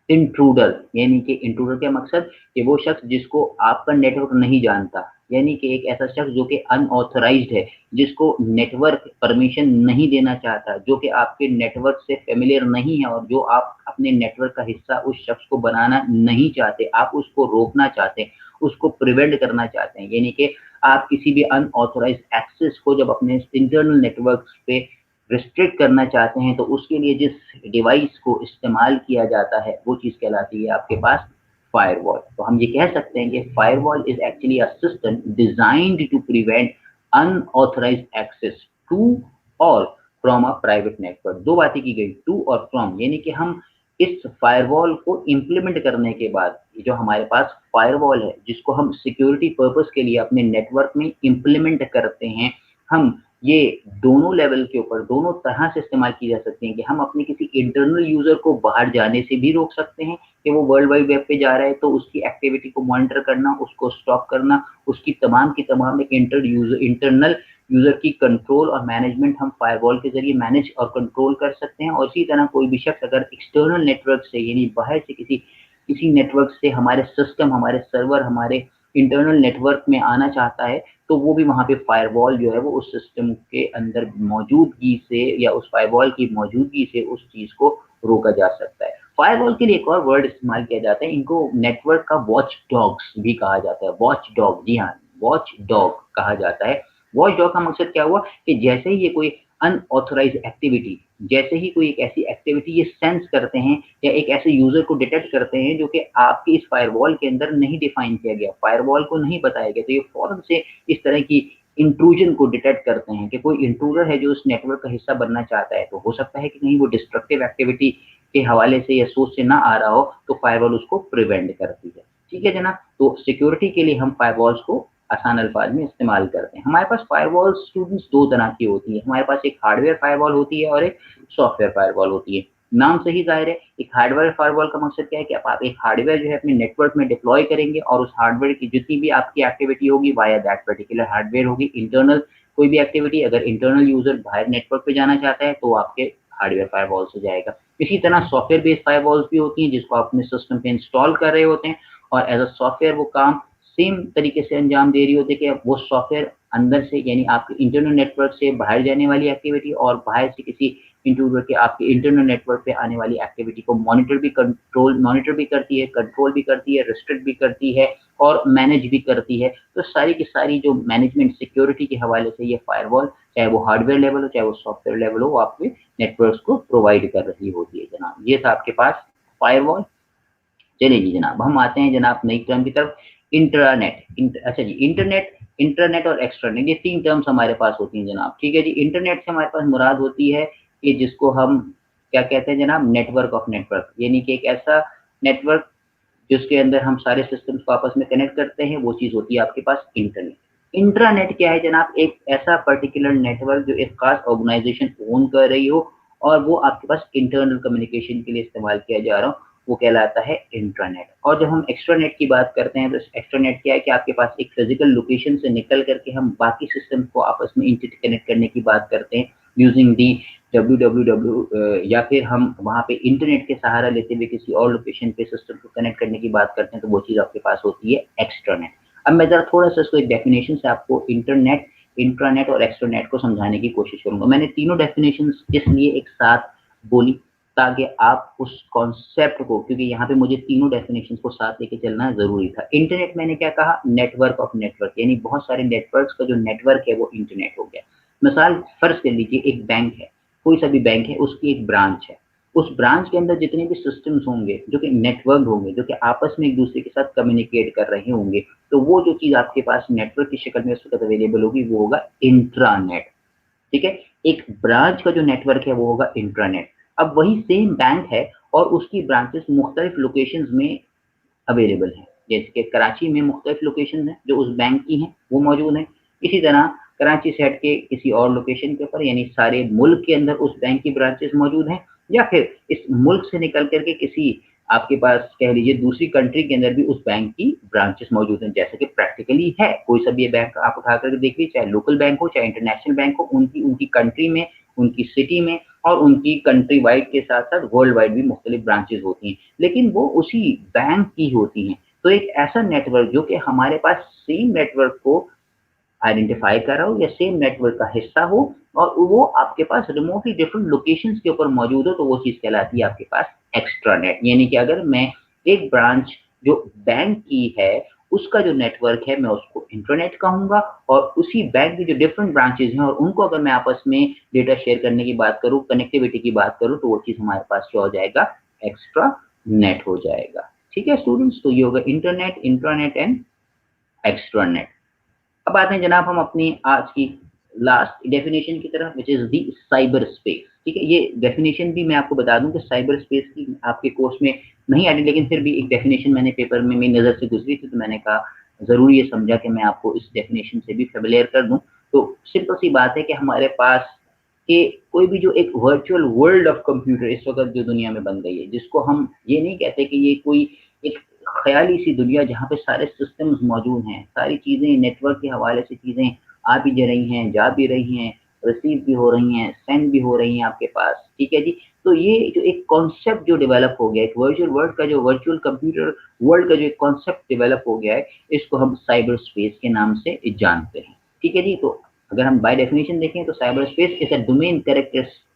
इंट्रूडर, यानी कि इंट्रूडर का मकसद कि वो शख्स जिसको आपका नेटवर्क नहीं जानता, यानी कि एक ऐसा शख्स जो कि अनऑथराइज्ड है, जिसको नेटवर्क परमिशन नहीं देना चाहता, जो कि आपके नेटवर्क से फ़ैमिलियर नहीं है और जो आप अपने नेटवर्क का हिस्सा उस शख्स को बनाना नहीं चाहते, आप उसको रोकना चाहते हैं, उसको प्रिवेंट करना चाहते हैं। यानी कि आप किसी भी अनऑथराइज्ड एक्सेस को जब अपने इंटरनल नेटवर्क्स पे रिस्ट्रिक्ट करना चाहते हैं, तो उसके लिए जिस डिवाइस को इस्तेमाल किया जाता है, वो चीज़ कहलाती है आपके पास फायरवॉल। तो हम ये कह सकते हैं कि firewall is actually a system designed to prevent unauthorised access to और फ्रॉम अ प्राइवेट नेटवर्क। 2 बातें की गई, टू और फ्रॉम, यानी कि हम इस फायरवॉल को इम्प्लीमेंट करने के बाद, जो हमारे पास फायरवॉल है, जिसको हम सिक्योरिटी पर्पज़ के लिए अपने नेटवर्क में इम्प्लीमेंट करते हैं, हम ये दोनों लेवल के ऊपर दोनों तरह से इस्तेमाल की जा सकती हैं कि हम अपने किसी इंटरनल यूज़र को बाहर जाने से भी रोक सकते हैं कि वो वर्ल्ड वाइड वेब पे जा रहा है, तो उसकी एक्टिविटी को मॉनिटर करना, उसको स्टॉप करना, उसकी तमाम की तमाम एक इंटरनल यूज़र की कंट्रोल और मैनेजमेंट हम फायरवॉल के ज़रिए मैनेज और कंट्रोल कर सकते हैं। और इसी तरह कोई भी शख्स अगर एक्सटर्नल नेटवर्क से, यानी बाहर से किसी किसी नेटवर्क से हमारे सिस्टम, हमारे सर्वर, हमारे इंटरनल नेटवर्क में आना चाहता है, तो वो भी वहाँ पे फायरवॉल जो है वो उस सिस्टम के अंदर मौजूदगी से या उस फायरवॉल की मौजूदगी से उस चीज़ को रोका जा सकता है। फायरवॉल के लिए एक और वर्ड इस्तेमाल किया जाता है, इनको नेटवर्क का वॉच डॉग्स भी कहा जाता है। वॉच डॉग, जी हाँ, वॉच डॉग कहा जाता है। वॉच डॉग का मकसद क्या हुआ कि जैसे ही ये कोई अनऑथराइज्ड एक्टिविटी, जैसे ही कोई एक ऐसी एक्टिविटी ये सेंस करते हैं या एक ऐसे यूज़र को डिटेक्ट करते हैं जो कि आपके इस फायरवॉल के अंदर नहीं डिफाइन किया गया, फायरवॉल को नहीं बताया गया, तो ये फ़ौरन से इस तरह की इंट्रूजन को डिटेक्ट करते हैं कि कोई इंट्रूडर है जो उस नेटवर्क का हिस्सा बनना चाहता है। तो हो सकता है कि कहीं वो डिस्ट्रक्टिव एक्टिविटी के हवाले से या सोच से ना आ रहा हो, तो फायरवॉल उसको प्रिवेंट करती है। ठीक है जनाब? तो सिक्योरिटी के लिए हम फायरवॉल्स को आसान अल्फाज में इस्तेमाल करते हैं। हमारे पास फायरवॉल स्टूडेंट्स 2 तरह की होती है। हमारे पास एक हार्डवेयर फायरवॉल होती है और एक सॉफ्टवेयर फायरवॉल होती है। नाम से ही ज़ाहिर है, एक हार्डवेयर फायरवॉल का मकसद क्या है कि आप एक हार्डवेयर जो है अपने नेटवर्क में डिप्लॉय करेंगे और उस हार्डवेयर की जितनी भी आपकी एक्टिविटी होगी वाया दैट पर्टिकुलर हार्डवेयर होगी। इंटरनल कोई भी एक्टिविटी, अगर इंटरनल यूज़र बाहर नेटवर्क पे जाना चाहता है, तो वो आपके हार्डवेयर फायरवॉल से जाएगा। इसी तरह सॉफ्टवेयर बेस्ड फायरवॉल्स भी होती हैं जिसको आप अपने सिस्टम पे इंस्टॉल कर रहे होते हैं और एज़ अ सॉफ्टवेयर वो काम सेम तरीके से अंजाम दे रही होती है कि वो सॉफ्टवेयर अंदर से, यानी आपके इंटरनल नेटवर्क से बाहर जाने वाली एक्टिविटी और बाहर से किसी इंट्रूडर के आपके इंटरनल नेटवर्क पे आने वाली एक्टिविटी को मॉनिटर भी करती है, कंट्रोल भी करती है, रिस्ट्रिक्ट भी करती है और मैनेज भी करती है। तो सारी की सारी जो मैनेजमेंट सिक्योरिटी के हवाले से ये फायरवॉल, चाहे वो हार्डवेयर लेवल हो, चाहे वो सॉफ्टवेयर लेवल हो, वो आपके नेटवर्क्स को प्रोवाइड कर रही होती है जनाब। ये था आपके पास फायरवॉल। चलिए जी जनाब, हम आते हैं जनाब नई टर्म की तरफ, इंट्रानेट। अच्छा जी, इंटरनेट, इंटरनेट और एक्स्ट्रानेट, ये 3 टर्म्स हमारे पास होती हैं जनाब। ठीक है जी, इंटरनेट से हमारे पास मुराद होती है कि जिसको हम क्या कहते हैं जनाब, नेटवर्क ऑफ नेटवर्क, यानी कि एक ऐसा नेटवर्क जिसके अंदर हम सारे सिस्टम्स को आपस में कनेक्ट करते हैं, वो चीज़ होती है आपके पास इंटरनेट। इंट्रानेट क्या है जनाब, एक ऐसा पर्टिकुलर नेटवर्क जो एक खास ऑर्गेनाइजेशन ओन कर रही हो और वो आपके पास इंटरनल कम्युनिकेशन के लिए इस्तेमाल किया जा रहा हो, वो कहलाता है इंट्रानेट। और जब हम एक्स्ट्रानेट की बात करते हैं, तो एक्स्ट्रानेट क्या है कि आपके पास एक फिजिकल लोकेशन से निकल करके हम बाकी सिस्टम को आपस में इंटरकनेक्ट करने की बात करते हैं यूजिंग दी www, या फिर हम वहाँ पे इंटरनेट के सहारा लेते हुए किसी और लोकेशन पे सिस्टम को कनेक्ट करने की बात करते हैं, तो वो चीज़ आपके पास होती है एक्स्ट्रानेट। अब मैं ज़रा थोड़ा-सा इसको एक डेफिनेशन से आपको इंटरनेट, इंट्रानेट और एक्स्ट्रानेट को समझाने की कोशिश करूँगा। मैंने तीनों डेफिनेशंस इसलिए एक साथ बोली ताकि आप उस कॉन्सेप्ट को, क्योंकि यहाँ पे मुझे तीनों डेफिनेशंस को साथ लेके चलना ज़रूरी था। इंटरनेट मैंने क्या कहा, नेटवर्क ऑफ नेटवर्क, यानी बहुत सारे नेटवर्क्स का जो नेटवर्क है वो इंटरनेट हो गया। मिसाल फ़र्ज़ कर लीजिए एक बैंक है, कोई सा भी बैंक है, उसकी एक ब्रांच है। उस ब्रांच के अंदर जितने भी सिस्टम्स होंगे जो कि नेटवर्क्ड होंगे, जो कि आपस में एक-दूसरे के साथ कम्युनिकेट कर रहे होंगे, तो वो जो चीज़ आपके पास नेटवर्क की शक्ल में उस वक़्त अवेलेबल होगी वो होगा इंट्रानेट। ठीक है? एक ब्रांच का जो नेटवर्क है वो होगा इंट्रानेट। अब वही सेम बैंक है और उसकी ब्रांचेस मुख्तलिफ लोकेशंस में अवेलेबल हैं। जैसे कि कराची में मुख्तलिफ लोकेशन हैं जो उस बैंक की हैं, वो मौजूद हैं। इसी तरह कराची से हट के किसी और लोकेशन के ऊपर यानी सारे मुल्क के अंदर उस बैंक की ब्रांचेस मौजूद हैं, या फिर इस मुल्क से निकल कर के किसी आपके पास कह लीजिए दूसरी कंट्री के अंदर भी उस बैंक की ब्रांचेस मौजूद हैं। जैसे कि प्रैक्टिकली है, कोई सा भी बैंक आप उठा कर के देख लीजिए, चाहे लोकल बैंक हो, चाहे इंटरनेशनल बैंक हो, उनकी उनकी कंट्री में, उनकी सिटी में और उनकी कंट्री वाइड के साथ-साथ वर्ल्ड वाइड भी मुख्तलिफ ब्रांचेस होती हैं, लेकिन वो उसी बैंक की होती हैं। तो एक ऐसा नेटवर्क जो कि हमारे पास सेम नेटवर्क को आइडेंटिफाई कर रहा हो या सेम नेटवर्क का हिस्सा हो और वो आपके पास रिमोटली डिफरेंट लोकेशंस के ऊपर मौजूद हो, तो वो चीज़ कहलाती है आपके पास एक्स्ट्रानेट। यानी कि अगर मैं एक ब्रांच जो बैंक की है, उसका जो नेटवर्क है मैं उसको इंट्रानेट कहूँगा, और उसी बैंक की जो डिफरेंट ब्रांचेज़ हैं और उनको अगर मैं आपस में डेटा शेयर करने की बात करूँ, कनेक्टिविटी की बात करूँ, तो वो चीज़ हमारे पास क्या हो जाएगा? एक्स्ट्रानेट हो जाएगा। ठीक है स्टूडेंट्स? तो ये होगा इंटरनेट, इंट्रानेट एंड एक्स्ट्रानेट। अब आते हैं जनाब हम अपनी आज की लास्ट डेफिनेशन की तरफ, which is the cyber space. ठीक है? ये डेफिनेशन भी मैं आपको बता दूँ कि साइबर स्पेस की आपके कोर्स में नहीं आई, लेकिन फिर भी एक डेफिनेशन मैंने पेपर में मेरी नज़र से गुज़री थी, तो मैंने कहा ज़रूर ये समझा कि मैं आपको इस डेफिनेशन से भी फ़ैमिलियर कर दूँ। तो सिंपल सी बात है कि हमारे पास कि कोई भी जो एक वर्चुअल वर्ल्ड ऑफ कंप्यूटर इस वक़्त जो दुनिया में बन गई है, जिसको हम ये नहीं कहते कि ये कोई एक ख़याली सी दुनिया जहाँ पे सारे सिस्टम्स मौजूद हैं, सारी चीज़ें नेटवर्क के हवाले से चीज़ें आ भी जा रही हैं, जा भी रही हैं, रिसीव भी हो रही हैं, सेंड भी हो रही हैं आपके पास, ठीक है जी? तो ये जो एक कॉन्सेप्ट जो डेवलप हो गया है, एक वर्चुअल वर्ल्ड का जो वर्चुअल कंप्यूटर वर्ल्ड का जो एक कॉन्सेप्ट डेवलप हो गया है, इसको हम साइबर स्पेस के नाम से जानते हैं, ठीक है जी? तो अगर हम बाय डेफिनिशन देखें तो cyber space is a domain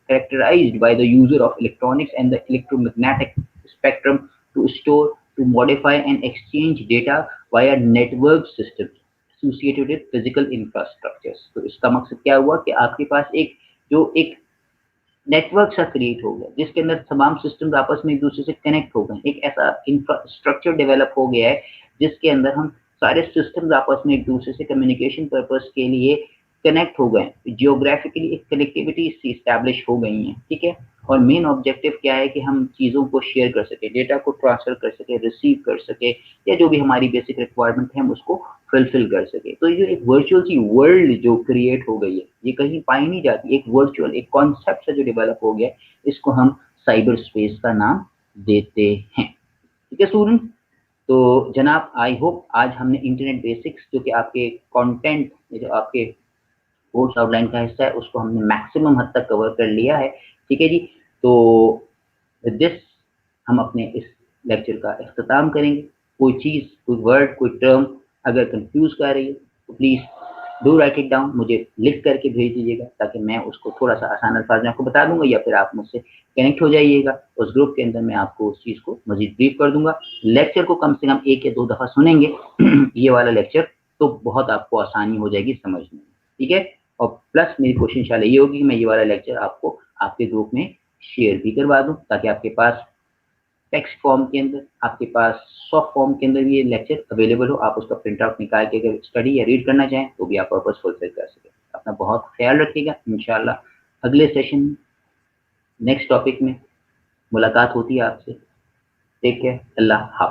characterized by the user of electronics and the electromagnetic spectrum to store, to modify and exchange data via network systems associated with physical infrastructures। तो इसका मकसद क्या हुआ कि आपके पास एक नेटवर्क सा क्रिएट हो गया जिसके अंदर तमाम सिस्टम्स आपस में एक दूसरे से कनेक्ट हो गए। एक ऐसा इंफ्रास्ट्रक्चर डेवलप हो गया है जिसके अंदर हम सारे सिस्टम्स आपस में एक दूसरे से कम्युनिकेशन पर्पस के लिए कनेक्ट हो गए। जियोग्राफिकली एक कनेक्टिविटी इस्टेब्लिश हो गई है, ठीक है? और मेन ऑब्जेक्टिव क्या है कि हम चीज़ों को शेयर कर सकें, डेटा को ट्रांसफ़र कर सकें, रिसीव कर सकें, या जो भी हमारी बेसिक रिक्वायरमेंट है हम उसको फुलफिल कर सकें। तो ये एक वर्चुअल सी वर्ल्ड जो क्रिएट हो गई है, ये कहीं पाई नहीं जाती। एक वर्चुअल एक कॉन्सेप्ट सा जो डेवलप हो गया है, इसको हम साइबर स्पेस का नाम देते हैं। ठीक है स्टूडेंट? तो जनाब आई होप आज हमने इंटरनेट बेसिक्स जो कि आपके कंटेंट जो आपके कोर्स आउटलाइन का हिस्सा है उसको हमने मैक्सिमम हद तक कवर कर लिया है। ठीक है जी? तो विद दिस हम अपने इस लेक्चर का इख्तिताम करेंगे। कोई चीज़, कोई वर्ड, कोई टर्म अगर कंफ्यूज कर रही है तो please do right it down, मुझे लिख करके भेज दीजिएगा ताकि मैं उसको थोड़ा-सा आसान अल्फाज में आपको बता दूँगा, या फिर आप मुझसे कनेक्ट हो जाइएगा। उस ग्रुप के अंदर मैं आपको उस चीज़ को मज़ीद ब्रीफ कर दूँगा। लेक्चर को कम से कम 1 या 2 दफ़ा सुनेंगे ये वाला लेक्चर, तो बहुत आपको आसानी हो जाएगी समझने में। ठीक है? और प्लस मेरी कोशिश इंशाल्लाह ये होगी कि मैं ये वाला लेक्चर आपको आपके ग्रुप में शेयर भी करवा दूँ, ताकि आपके पास टेक्स्ट फॉर्म के अंदर, आपके पास सॉफ्ट फॉर्म के अंदर भी ये लेक्चर अवेलेबल हो। आप उसका प्रिंट आउट निकाल के अगर स्टडी या रीड करना चाहें, तो भी आप पर्पस फुलफिल कर सकें। अपना बहुत ख्याल रखिएगा। इंशाल्लाह अगले सेशन में, नेक्स्ट टॉपिक में मुलाकात होती है आपसे। Take care. अल्लाह हाफ़िज़।